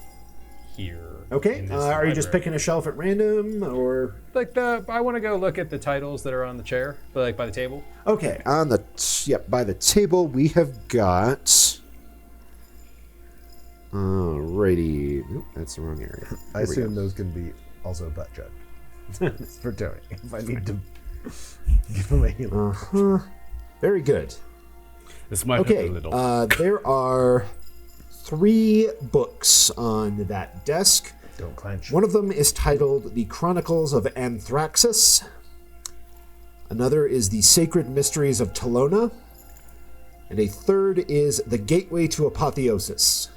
here. Okay. in this Are you just library. picking a shelf at random, or? Like I want to go look at the titles that are on the chair, like by the table. Okay. On the by the table we have got. Alrighty. Nope, that's the wrong area. I Here we go. assume those can be also a butt chug. For Tony, if I need to give him a healing. Very good. This might Okay, hurt a little. there are 3 books on that desk. Don't clench. One of them is titled The Chronicles of Anthraxis. Another is The Sacred Mysteries of Talona. And a third is The Gateway to Apotheosis.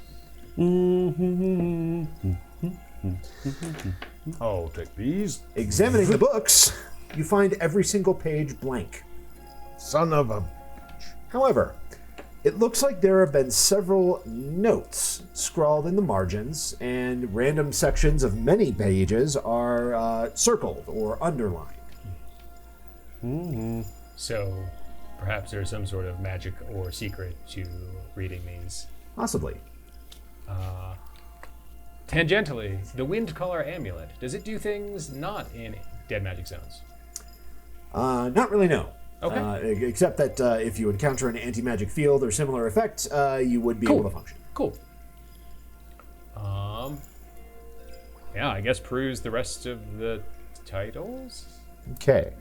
I'll take these. Examining the books, you find every single page blank. Son of a... However, it looks like there have been several notes scrawled in the margins, and random sections of many pages are circled or underlined. So perhaps there's some sort of magic or secret to reading these. Possibly. Tangentially, the wind color amulet, does it do things not in dead magic zones? Not really, no. Okay. Except that if you encounter an anti-magic field or similar effect, you would be able to function. Cool. Yeah, I guess peruse the rest of the titles. Okay.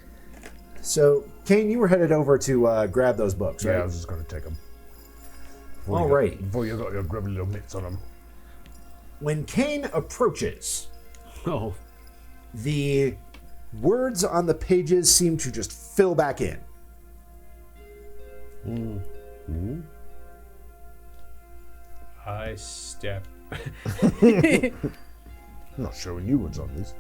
So, Kane, you were headed over to grab those books, right? Yeah, I was just going to take them. All right. Before you got your grubby little mitts on them. When Kane approaches, Oh, the words on the pages seem to just fill back in. I step. I'm not showing you what's on these.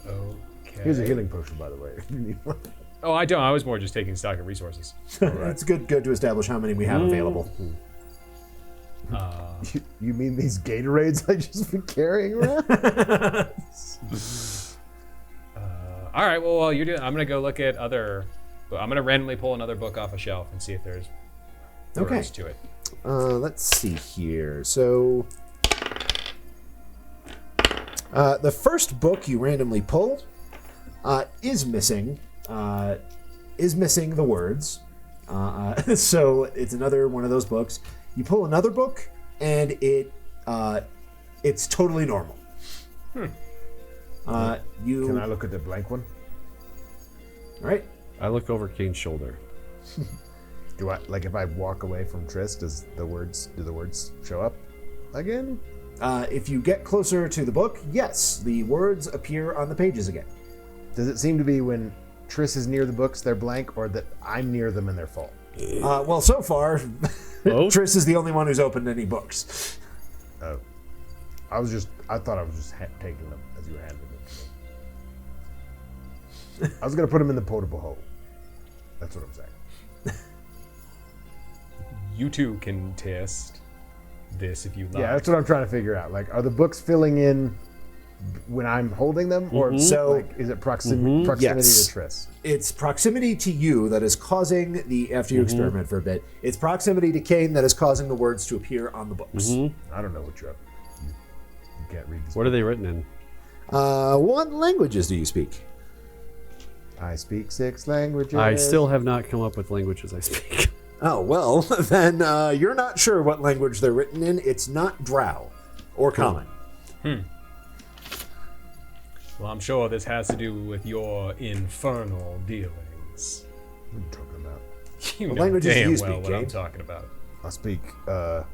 Okay. Here's a healing potion, by the way, if you need one. Oh, I don't. I was more just taking stock of resources. It's good to establish how many we have available. You mean these Gatorades I just been carrying around? All right. Well, while you're doing, I'm gonna go look at other. I'm gonna randomly pull another book off a shelf and see if there's words to it. Let's see here. So, the first book you randomly pull is missing the words. So it's another one of those books. You pull another book, and it's totally normal. Can I look at the blank one? Right? I look over Kane's shoulder. Do I, like, if I walk away from Triss, do the words show up again? If you get closer to the book, yes, the words appear on the pages again. Does it seem to be when Triss is near the books, they're blank, or that I'm near them and they're full? Well, so far, Triss is the only one who's opened any books. Oh. I thought I was just taking them as you were handing them to me. I was going to put them in the potable hole. That's what I'm saying. You two can test this if you like. Yeah, that's what I'm trying to figure out. Like, are the books filling in when I'm holding them? Or is it proximity Yes. to Triss? It's proximity to you that is causing after you experiment for a bit, it's proximity to Kane that is causing the words to appear on the books. I don't know what you're up to. You can't read this. What are they written in? What languages do you speak? I speak 6 languages. I still have not come up with languages I speak. Oh, well, then you're not sure what language they're written in. It's not Drow or Common. Well, I'm sure this has to do with your infernal dealings. What are you talking about? You What know languages do damn you well speak, what I'm Gabe? talking about. I speak where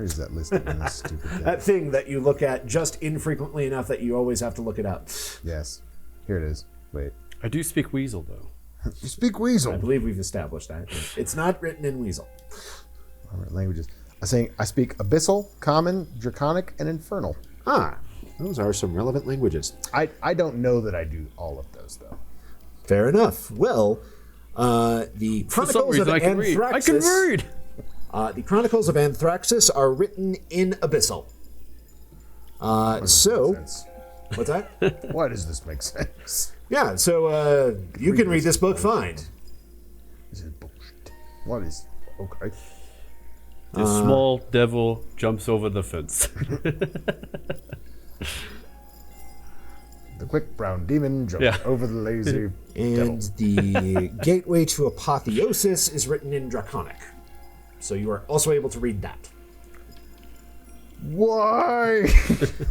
is that listed in this stupid thing? That thing that you look at just infrequently enough that you always have to look it up. Yes. Here it is. Wait. I do speak Weasel, though. You speak Weasel. I believe we've established that. It's not written in Weasel. All right, languages. I speak Abyssal, Common, Draconic, and Infernal. Ah, those are some relevant languages. I don't know that I do all of those, though. Fair enough. Well, the Chronicles of I can read. Anthraxis. The Chronicles of Anthraxis are written in Abyssal. Sense. What's that? Why does this make sense? Yeah, so you can read this book fine. This is bullshit. What is... Okay. The small devil jumps over the fence. The quick brown demon jumps over the lazy And devil. the Gateway to Apotheosis is written in Draconic. So you are also able to read that. Why?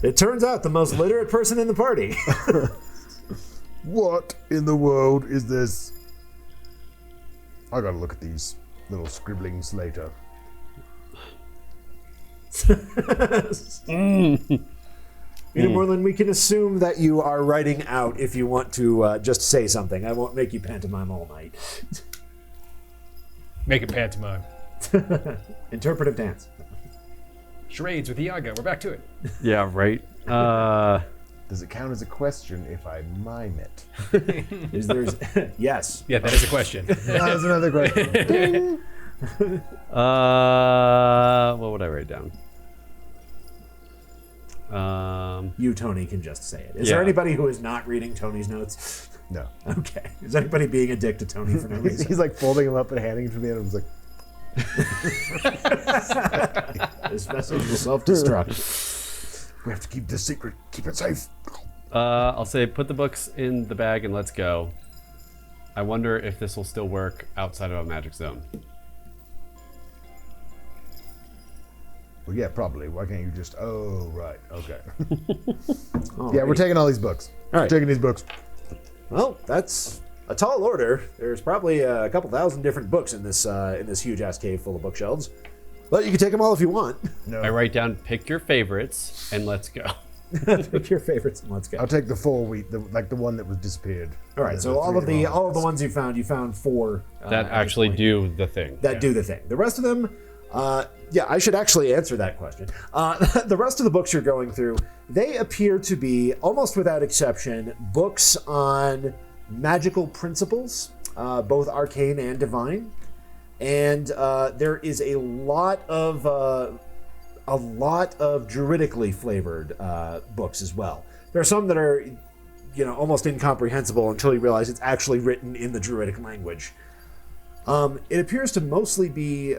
It turns out the most literate person in the party. What in the world is this? I gotta look at these little scribblings later. Morland, we can assume that you are writing out if you want to just say something. I won't make you pantomime all night. Make it pantomime. Interpretive dance. Charades with Iago. We're back to it. Yeah, right. Does it count as a question if I mime it? Is there? Yes. Yeah, that is a question. That was another question. What would I write down? You, Tony, can just say it. Is Yeah. there anybody who is not reading Tony's notes? No. Okay. Is anybody being a dick to Tony for no reason? He's like folding them up and handing them to me, and I was like, This message will self-destruct. we have to keep this secret. Keep it safe. I'll say put the books in the bag and let's go. I wonder if this will still work outside of a magic zone. Well, yeah, probably. Why can't you just? Oh, right. Okay. Alrighty. Yeah, we're taking all these books. All right. Taking these books. Well, that's a tall order. There's probably a couple thousand different books in this huge ass cave full of bookshelves. But you can take them all if you want. No. I write down pick your favorites and let's go. Pick your favorites and let's go. I'll take the 4 wheat, the one that was disappeared. All right. So all of the ones you found 4 That actually do the thing. that do the thing. The rest of them, yeah, I should actually answer that question. The rest of the books you're going through, they appear to be, almost without exception, books on magical principles, both arcane and divine. And there is a lot of druidically flavored books as well. There are some that are, almost incomprehensible until you realize it's actually written in the druidic language. It appears to mostly be,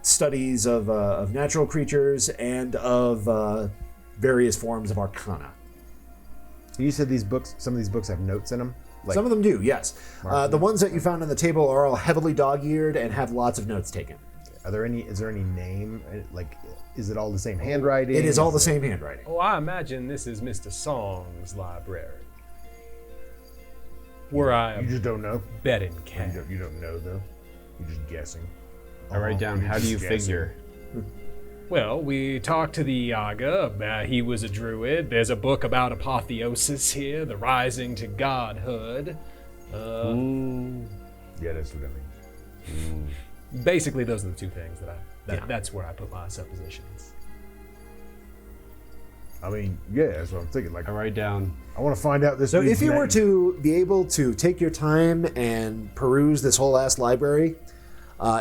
studies of natural creatures and of various forms of arcana. You said some of these books have notes in them? Like, Some of them do, yes. The ones that you found on the table are all heavily dog-eared and have lots of notes taken. is there any name? Like, is it all the same handwriting? It is all the same handwriting. Oh, I imagine this is Mr. Song's library. Where I You just don't know? betting cat. You don't know, though? You're just guessing. I write down how do you figure. Well, we talked to the Iaga. He was a druid. There's a book about apotheosis here, the rising to godhood. Yeah, that's what I mean. Basically, those are the 2 things that's where I put my suppositions. I mean, yeah, that's what I'm thinking. Like, I write down. I want to find out this. So dude's if you were name. to be able to take your time and peruse this whole ass library,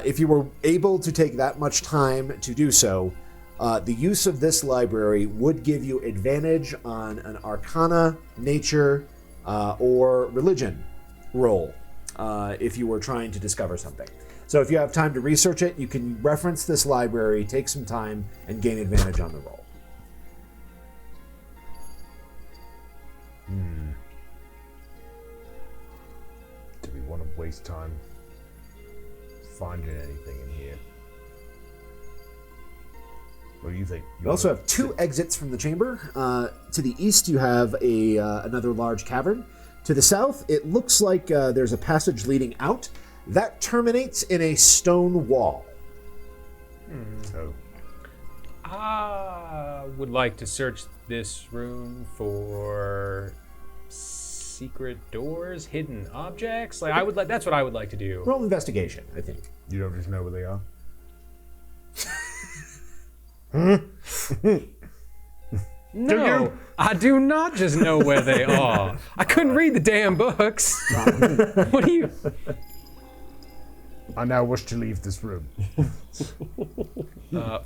if you were able to take that much time to do so, the use of this library would give you advantage on an arcana, nature, or religion roll if you were trying to discover something. So if you have time to research it, you can reference this library, take some time, and gain advantage on the roll. Do we want to waste time finding anything in here? What do you think? You also have 2 exits from the chamber. To the east, you have another large cavern. To the south, it looks like there's a passage leading out. That terminates in a stone wall. Oh. I would like to search this room for secret doors, hidden objects. That's what I would like to do. Roll investigation, I think. You don't just know where they are? No, I do not just know where they are. I couldn't read the damn books. What do you... I now wish to leave this room.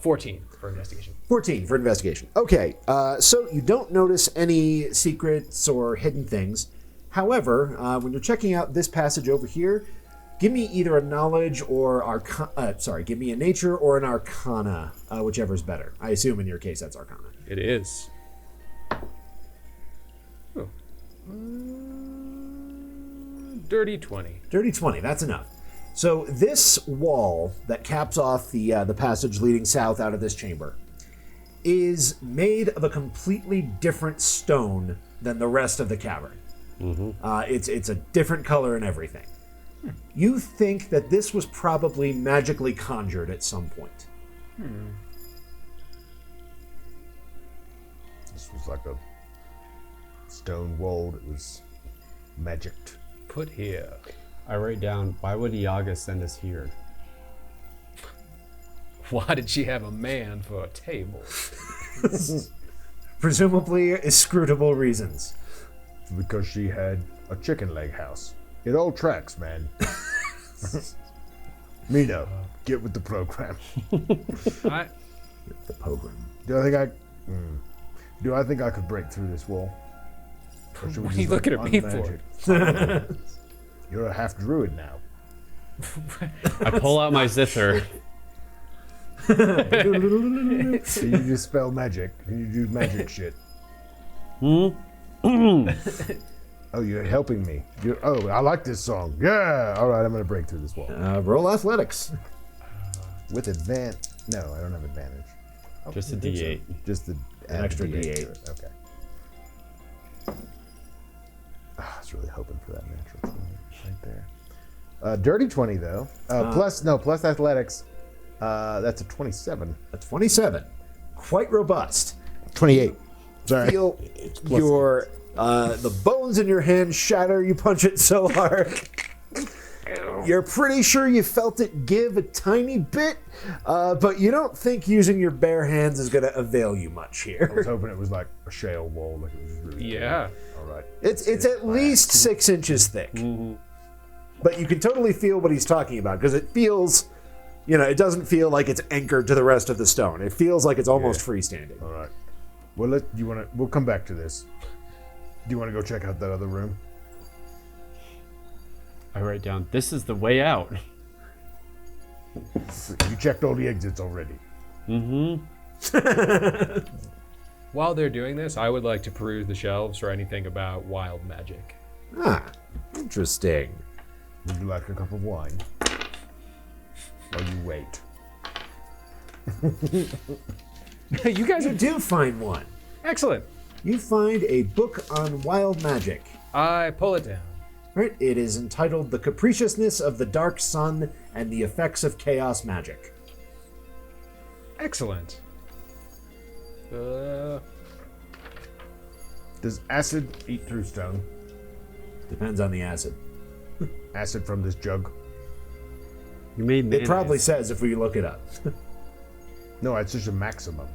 14 for investigation. 14 for investigation. Okay, so you don't notice any secrets or hidden things. However, when you're checking out this passage over here, give me either a knowledge or give me a nature or an arcana, whichever's better. I assume in your case that's arcana. It is. Oh. Dirty 20. Dirty 20, that's enough. So this wall that caps off the passage leading south out of this chamber, is made of a completely different stone than the rest of the cavern. It's a different color and everything. You think that this was probably magically conjured at some point. This was like a stone wall that was magicked. Put here. I write down, why would Iaga send us here? Why did she have a man for a table? Presumably inscrutable reasons. Because she had a chicken leg house. It all tracks, man. Mino, get with the program. I, The program. Do I think I could break through this wall? Or should we What are you just, looking at me for? unmagic? You're a half druid now. I pull out my zither. So you just spell magic and you do magic shit. Oh, you're helping me. I like this song. Yeah. All right, I'm gonna break through this wall Roll athletics. with advantage. No, I don't have advantage. Just a D8. Just the An extra to D8. it. Okay. I was really hoping for that natural 20 right there. Dirty 20 though. Plus athletics. That's a 27. A 27. Quite robust. 28. Sorry. Feel your the bones in your hand shatter. You punch it so hard. You're pretty sure you felt it give a tiny bit, but you don't think using your bare hands is going to avail you much I was here. hoping it was like a shale wall, like it was really. yeah. All right. It's at least 6 inches thick, but you can totally feel what he's talking about because it feels, it doesn't feel like it's anchored to the rest of the stone. It feels like it's almost freestanding. All right. Well, we'll come back to this. Do you want to go check out that other room? I write down, this is the way out. You checked all the exits already. While they're doing this, I would like to peruse the shelves for anything about wild magic. Ah, interesting. Would you like a cup of wine? While you wait. You guys You are do find one. excellent. You find a book on wild magic. I pull it down. Right? It is entitled The Capriciousness of the Dark Sun and the Effects of Chaos Magic. Excellent. Does acid eat through stone? Depends on the acid. Acid from this jug? You made It mayonnaise. probably says if we look it up. No, it's just a maximum.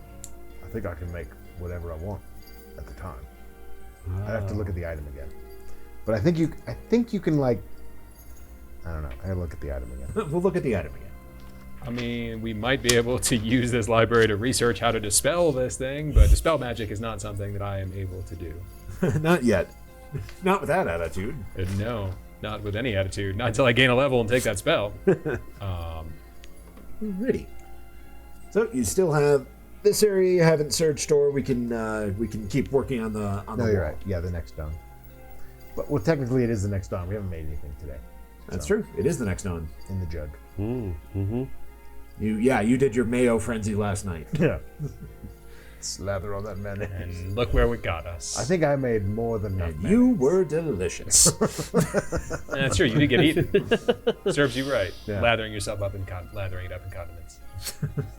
I think I can make whatever I want at the time. I'd have to look at the item again. But I think you can like. I don't know. I gotta look at the item again. We'll look at the item again. I mean, we might be able to use this library to research how to dispel this thing, but dispel magic is not something that I am able to do. Not yet. Not with that attitude. No, not with any attitude. Not until I gain a level and take that spell. Alrighty. So you still have this area you haven't searched, or we can keep working on the No, you're wall. right. Yeah, the next dawn. But well, technically it is the next dawn. We haven't made anything today. That's true. It is the next one. In the jug. You did your mayo frenzy last night. Yeah. Slather on that mayonnaise. And look where it got us. I think I made more than enough. And you were delicious. That's true. You did get eaten. Serves you right. Yeah. Lathering yourself up in lathering it up in condiments.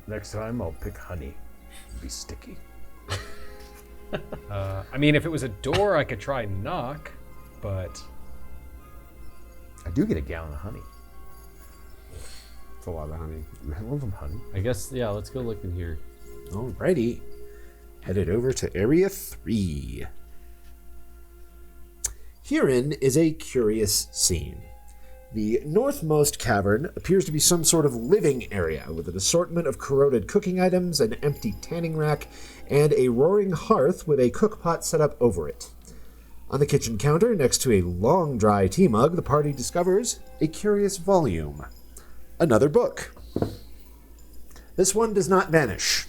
Next time I'll pick honey. It'll be sticky. I mean, if it was a door, I could try knock, but I do get a gallon of honey. It's a lot of honey. I love some honey. I guess, yeah, let's go look in here. Alrighty. Headed over to Area 3. Herein is a curious scene. The northmost cavern appears to be some sort of living area with an assortment of corroded cooking items, an empty tanning rack, and a roaring hearth with a cookpot set up over it. On the kitchen counter, next to a long dry tea mug, the party discovers a curious volume. Another book. This one does not vanish.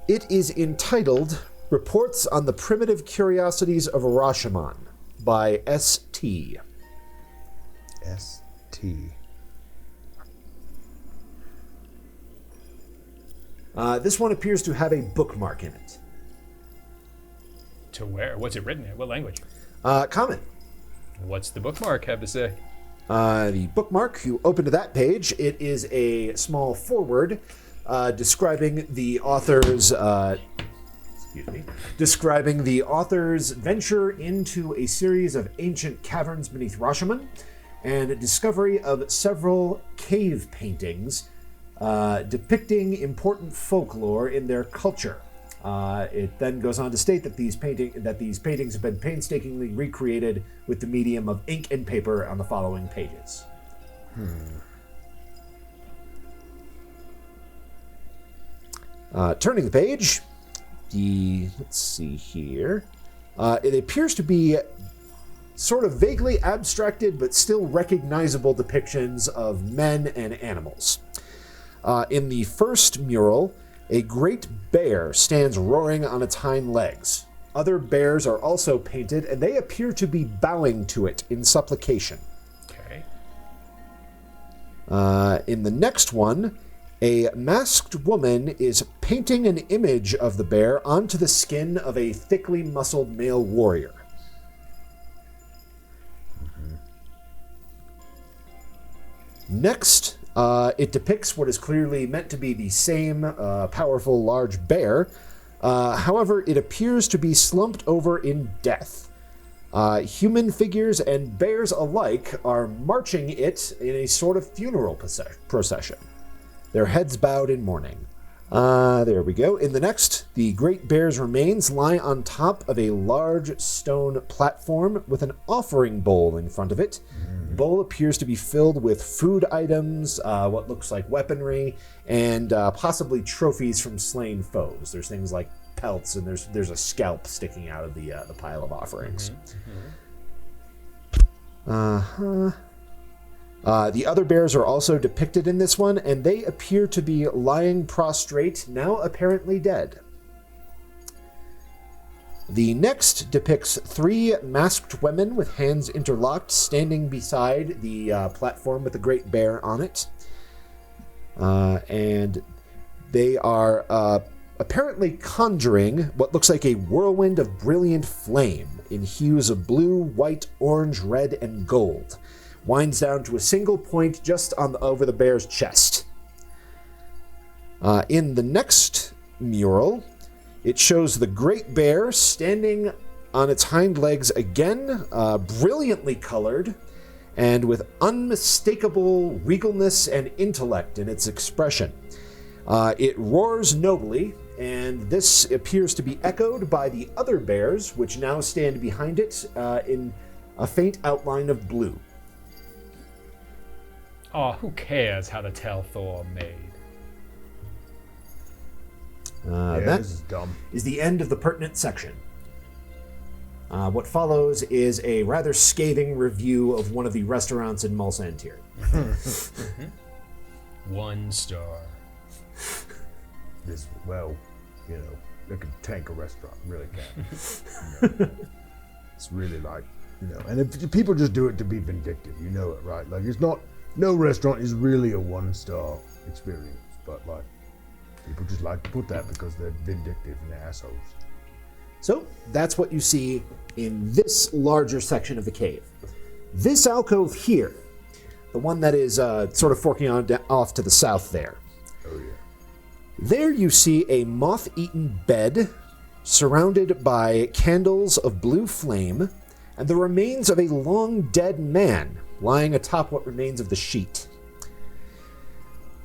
It is entitled Reports on the Primitive Curiosities of Rashomon by S.T. S.T. This one appears to have a bookmark in it. To where? What's it written in? What language? Common. What's the bookmark have to say? The bookmark, you open to that page, it is a small foreword describing the author's venture into a series of ancient caverns beneath Rashomon and discovery of several cave paintings depicting important folklore in their culture. It then goes on to state that these paintings have been painstakingly recreated with the medium of ink and paper on the following pages. Turning the page, let's see here. It appears to be sort of vaguely abstracted but still recognizable depictions of men and animals. In the first mural, a great bear stands roaring on its hind legs. Other bears are also painted, and they appear to be bowing to it in supplication. Okay. In the next one, a masked woman is painting an image of the bear onto the skin of a thickly muscled male warrior. Next, it depicts what is clearly meant to be the same powerful large bear. However, it appears to be slumped over in death. Human figures and bears alike are marching it in a sort of funeral procession. Their heads bowed in mourning. There we go. In the next, the great bear's remains lie on top of a large stone platform with an offering bowl in front of it. The bowl appears to be filled with food items, what looks like weaponry, and possibly trophies from slain foes. There's things like pelts, and there's a scalp sticking out of the pile of offerings. The other bears are also depicted in this one, and they appear to be lying prostrate, now apparently dead. The next depicts 3 masked women with hands interlocked standing beside the platform with the great bear on it. And they are apparently conjuring what looks like a whirlwind of brilliant flame in hues of blue, white, orange, red, and gold. Winds down to a single point just over the bear's chest. In the next mural, it shows the great bear standing on its hind legs again, brilliantly colored, and with unmistakable regalness and intellect in its expression. It roars nobly, and this appears to be echoed by the other bears, which now stand behind it in a faint outline of blue. Oh, who cares how the tell Thor made? That this is dumb. is the end of the pertinent section. What follows is a rather scathing review of one of the restaurants in Mulsantir. 1 star. This, well, you know, they can tank a restaurant, really can. It's really like, you know, and if people just do it to be vindictive, you know it, right? Like, it's not, no restaurant is really a 1-star experience, but like, people just like to put that because they're vindictive and they're assholes. So that's what you see in this larger section of the cave. This alcove here, the one that is sort of forking off to the south there. Oh yeah. There you see a moth-eaten bed surrounded by candles of blue flame and the remains of a long dead man lying atop what remains of the sheet.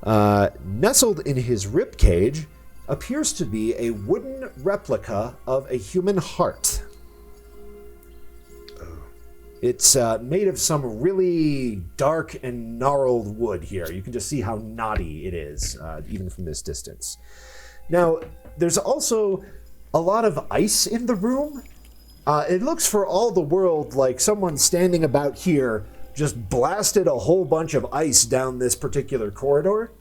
Nestled in his ribcage appears to be a wooden replica of a human heart. It's made of some really dark and gnarled wood here. You can just see how knotty it is, even from this distance. Now, there's also a lot of ice in the room. It looks for all the world like someone standing about here just blasted a whole bunch of ice down this particular corridor,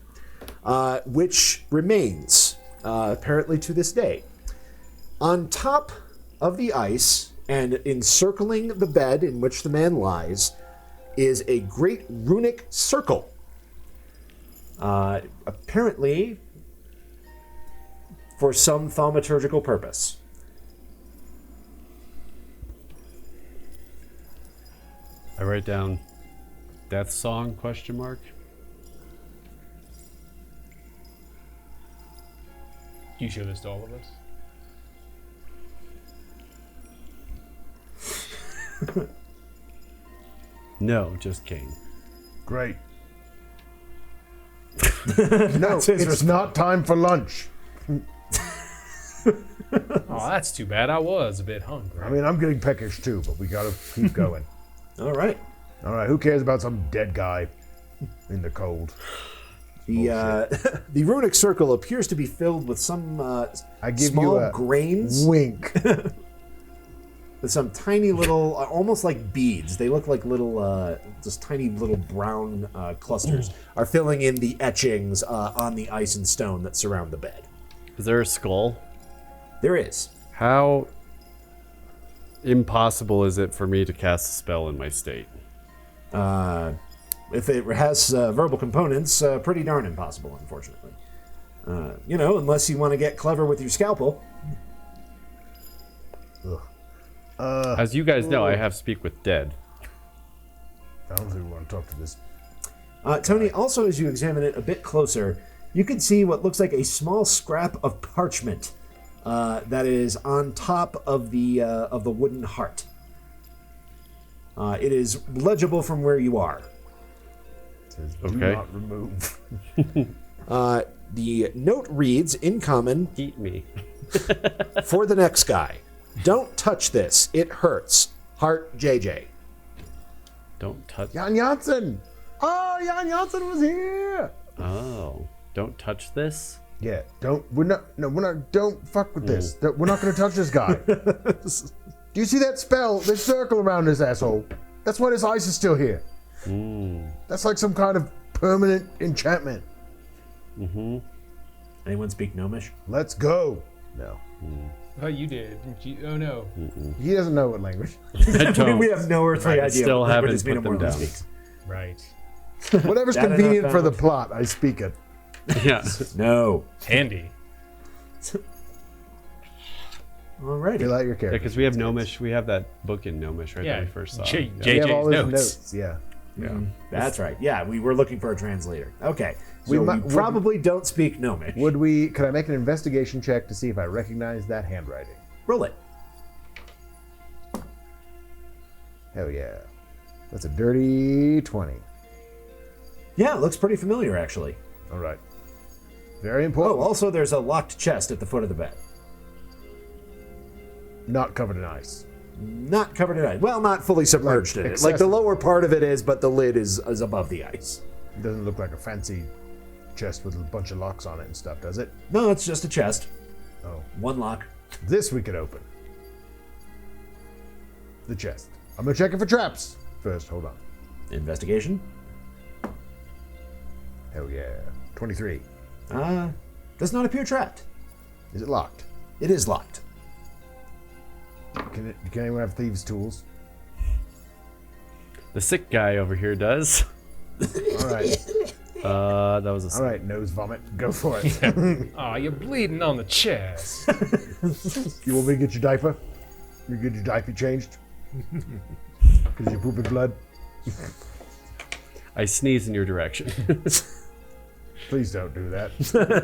which remains, apparently to this day. On top of the ice, and encircling the bed in which the man lies, is a great runic circle. Apparently, for some thaumaturgical purpose. I write down death song question mark. You show this to all of us? No, just Kane. Great. No, it's not time for lunch. Oh, that's too bad. I was a bit hungry. I mean, I'm getting peckish too, but we gotta keep going. All right. All right, who cares about some dead guy in the cold? The the runic circle appears to be filled with some I give small you a grains wink. with some tiny little, almost like beads. They look like little, just tiny little brown clusters are filling in the etchings on the ice and stone that surround the bed. Is there a skull? There is. How impossible is it for me to cast a spell in my state? If it has verbal components, pretty darn impossible, unfortunately. Unless you want to get clever with your scalpel. As you guys know, I have Speak with Dead. I don't think we want to talk to this. Tony, also as you examine it a bit closer, you can see what looks like a small scrap of parchment that is on top of the wooden heart. It is legible from where you are. It says, do Okay. not remove. The note reads, in common, Eat me. for the next guy. Don't touch this. It hurts. Heart JJ. Don't touch. Jan Janssen! Oh, Jan Janssen was here! Oh, don't touch this. Yeah, don't fuck with this. We're not gonna touch this guy. Do you see that spell, this circle around his asshole? That's why this ice is still here. That's like some kind of permanent enchantment. Anyone speak Gnomish? Let's go. No. Oh, you did. Oh, no. He doesn't know what language. I don't. We have no earthly idea. still what haven't languages put them Mormon down. speaks. Right. Whatever's That enough, convenient for the Alex? plot, I speak it. Yeah. No. Handy. Alrighty. Fill out your character. Because we have Gnomish. We have that book in Gnomish right Yeah. that we first saw. J- Yeah. We have all JJ's his notes. notes. Yeah. Yeah. That's right. Yeah, we were looking for a translator. Okay. So We we, might- probably don't speak Gnomish. Could I make an investigation check to see if I recognize that handwriting? Roll it. Hell yeah. That's a dirty 20. Yeah, it looks pretty familiar, actually. All right. Very Oh, important. also there's a locked chest at the foot of the bed. Not covered in ice. Not covered in ice. Well, not fully submerged in it. Like the excessive. lower part of it is, but the lid is above the ice. It doesn't look like a fancy chest with a bunch of locks on it and stuff, does it? No, it's just a chest. Oh. One lock. This we could open. The chest. I'm gonna check it for traps. First, hold on. Investigation. Hell yeah. 23. Does not appear trapped. Is it locked? It is locked. Can anyone have thieves' tools? The sick guy over here does. All right. That was a. All right, nose vomit. Go for it. Oh, you're bleeding on the chest. You want me to get your diaper? You get your diaper changed? Because you're pooping blood? I sneeze in your direction. Please don't do that.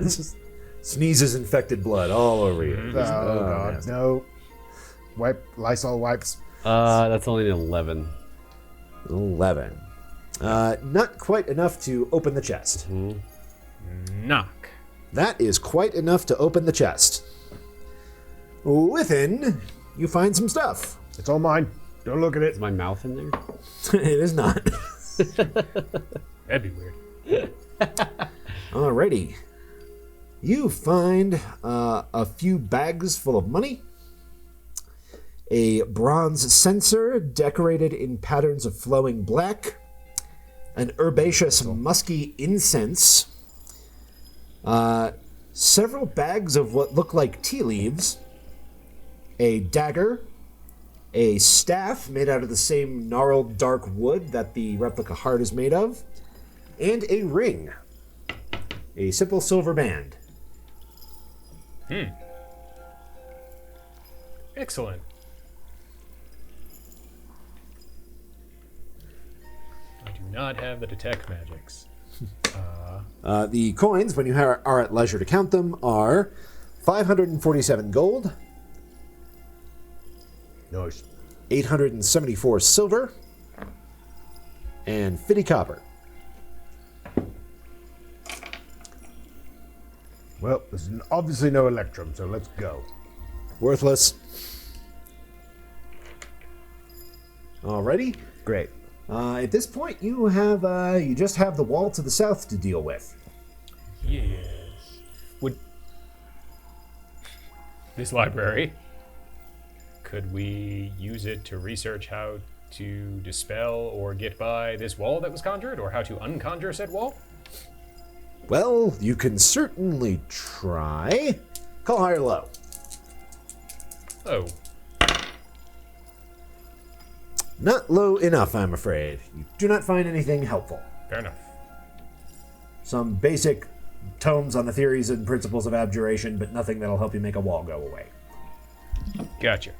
Just sneezes infected blood all over you. Oh, God. nasty. No. Wipe. Lysol wipes. That's only an 11. 11. Not quite enough to open the chest. Knock. That is quite enough to open the chest. Within, you find some stuff. It's all mine. Don't look at it. Is my mouth in there? It is not. That'd be weird. Alrighty. You find a few bags full of money, a bronze censer decorated in patterns of flowing black, an herbaceous musky incense, several bags of what look like tea leaves, a dagger, a staff made out of the same gnarled dark wood that the replica heart is made of, and a ring. A simple silver band. Excellent. I do not have the detect magics. The coins, when you are at leisure to count them, are 547 gold, Nice. 874 silver, and 50 copper. Well, there's obviously no electrum, so let's go. Worthless. Alrighty. Great. At this point, you just have the wall to the south to deal with. Yes. Would this library, could we use it to research how to dispel or get by this wall that was conjured, or how to unconjure said wall? Well, you can certainly try. Call high or low. Oh, Not low enough, I'm afraid. You do not find anything helpful. fair enough. Some basic tomes on the theories and principles of abjuration, but nothing that'll help you make a wall go away. Gotcha.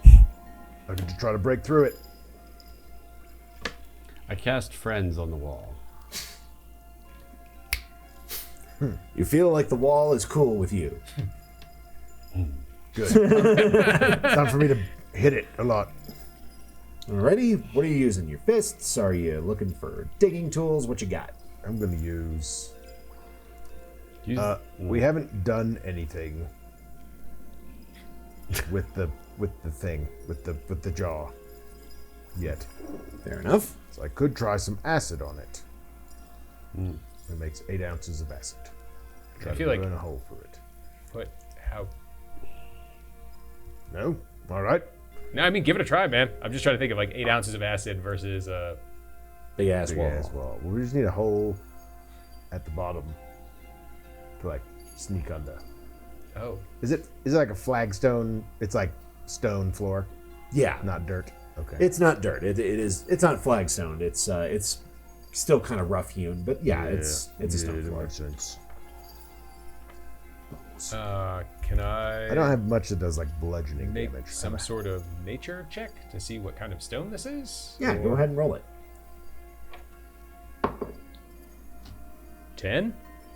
I get to try to break through it. I cast friends on the wall. You feel like the wall is cool with you. Good. Time for me to hit it a lot. Alrighty, what are you using? Your fists? Are you looking for digging tools? What you got? I'm going to use... Use- we haven't done anything with the thing, with the jaw yet. Fair enough. So I could try some acid on it. It makes 8 ounces of acid. Try I to feel like- burn a hole through it. But how? No? All right. No, I mean, give it a try, man. I'm just trying to think of like 8 ounces of acid versus Big ass Big wall. ass wall. Well, we just need a hole at the bottom to like sneak under. oh, Is it like a flagstone? It's like stone floor, Yeah. not dirt. Okay. It's not dirt. It's not flagstone. It's still kind of rough hewn, but yeah, it's a stone that floor. makes sense. can I? I don't have much that does like bludgeoning make damage. some sort of nature check to see what kind of stone this is. Yeah, go Or- ahead and roll it. 10?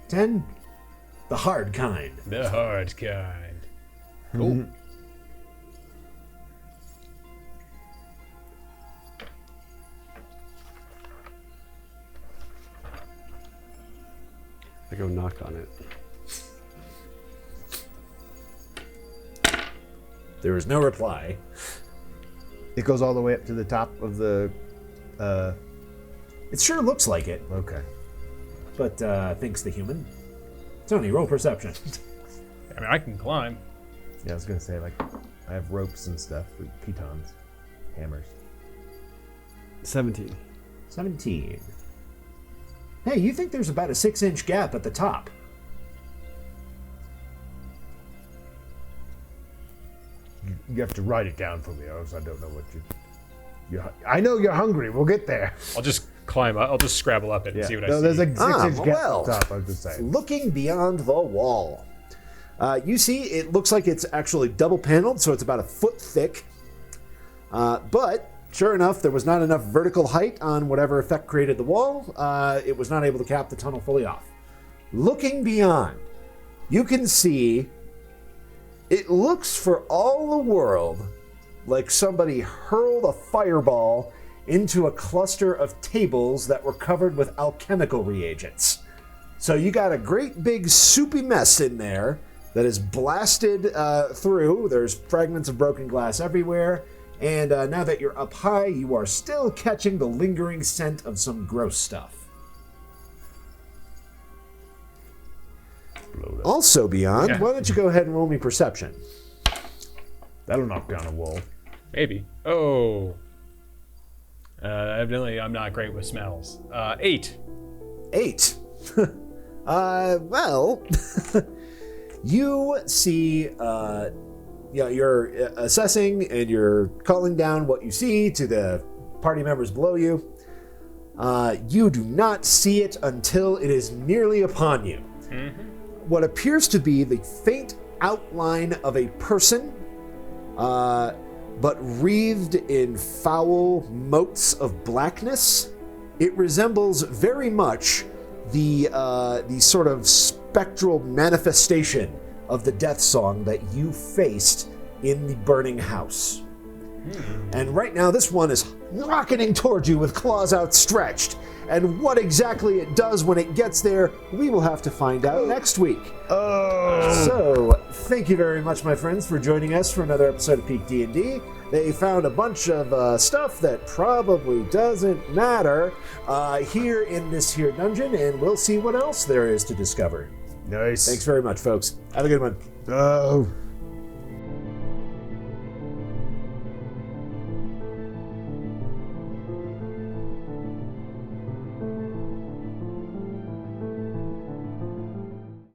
10. The hard kind. The hard kind. Cool. I go knock on it. There is no reply. It goes all the way up to the top of the. It sure looks like it, Okay. but thinks the human. Tony, roll perception. I mean, I can climb. Yeah, I was gonna say like, I have ropes and stuff with pitons, hammers. 17. 17. Hey, you think there's about a 6-inch gap at the top? You have to write it down for me, or else I don't know what I know you're hungry. We'll get there. I'll just climb up. I'll just scrabble up it and see what I No, see. there's a 6-inch gap well. at the top. I was just saying. Looking beyond the wall, you see it looks like it's actually double paneled, so it's about a foot thick. But sure enough, there was not enough vertical height on whatever effect created the wall. It was not able to cap the tunnel fully off. Looking beyond, you can see it looks for all the world like somebody hurled a fireball into a cluster of tables that were covered with alchemical reagents. So you got a great big soupy mess in there that is blasted through. There's fragments of broken glass everywhere. And now that you're up high, you are still catching the lingering scent of some gross stuff. Also beyond, Yeah. why don't you go ahead and roll me perception? That'll knock down a wall. Maybe. Oh. Evidently, I'm not great with smells. 8. 8. Well, you see, you're assessing and you're calling down what you see to the party members below you. You do not see it until it is nearly upon you. What appears to be the faint outline of a person, but wreathed in foul motes of blackness. It resembles very much the sort of spectral manifestation of the death song that you faced in the burning house. And right now, this one is rocketing towards you with claws outstretched. And what exactly it does when it gets there, we will have to find out next week. So, thank you very much, my friends, for joining us for another episode of PeakD&D. They found a bunch of stuff that probably doesn't matter here in this here dungeon, and we'll see what else there is to discover. Nice. Thanks very much, folks. Have a good one. Oh.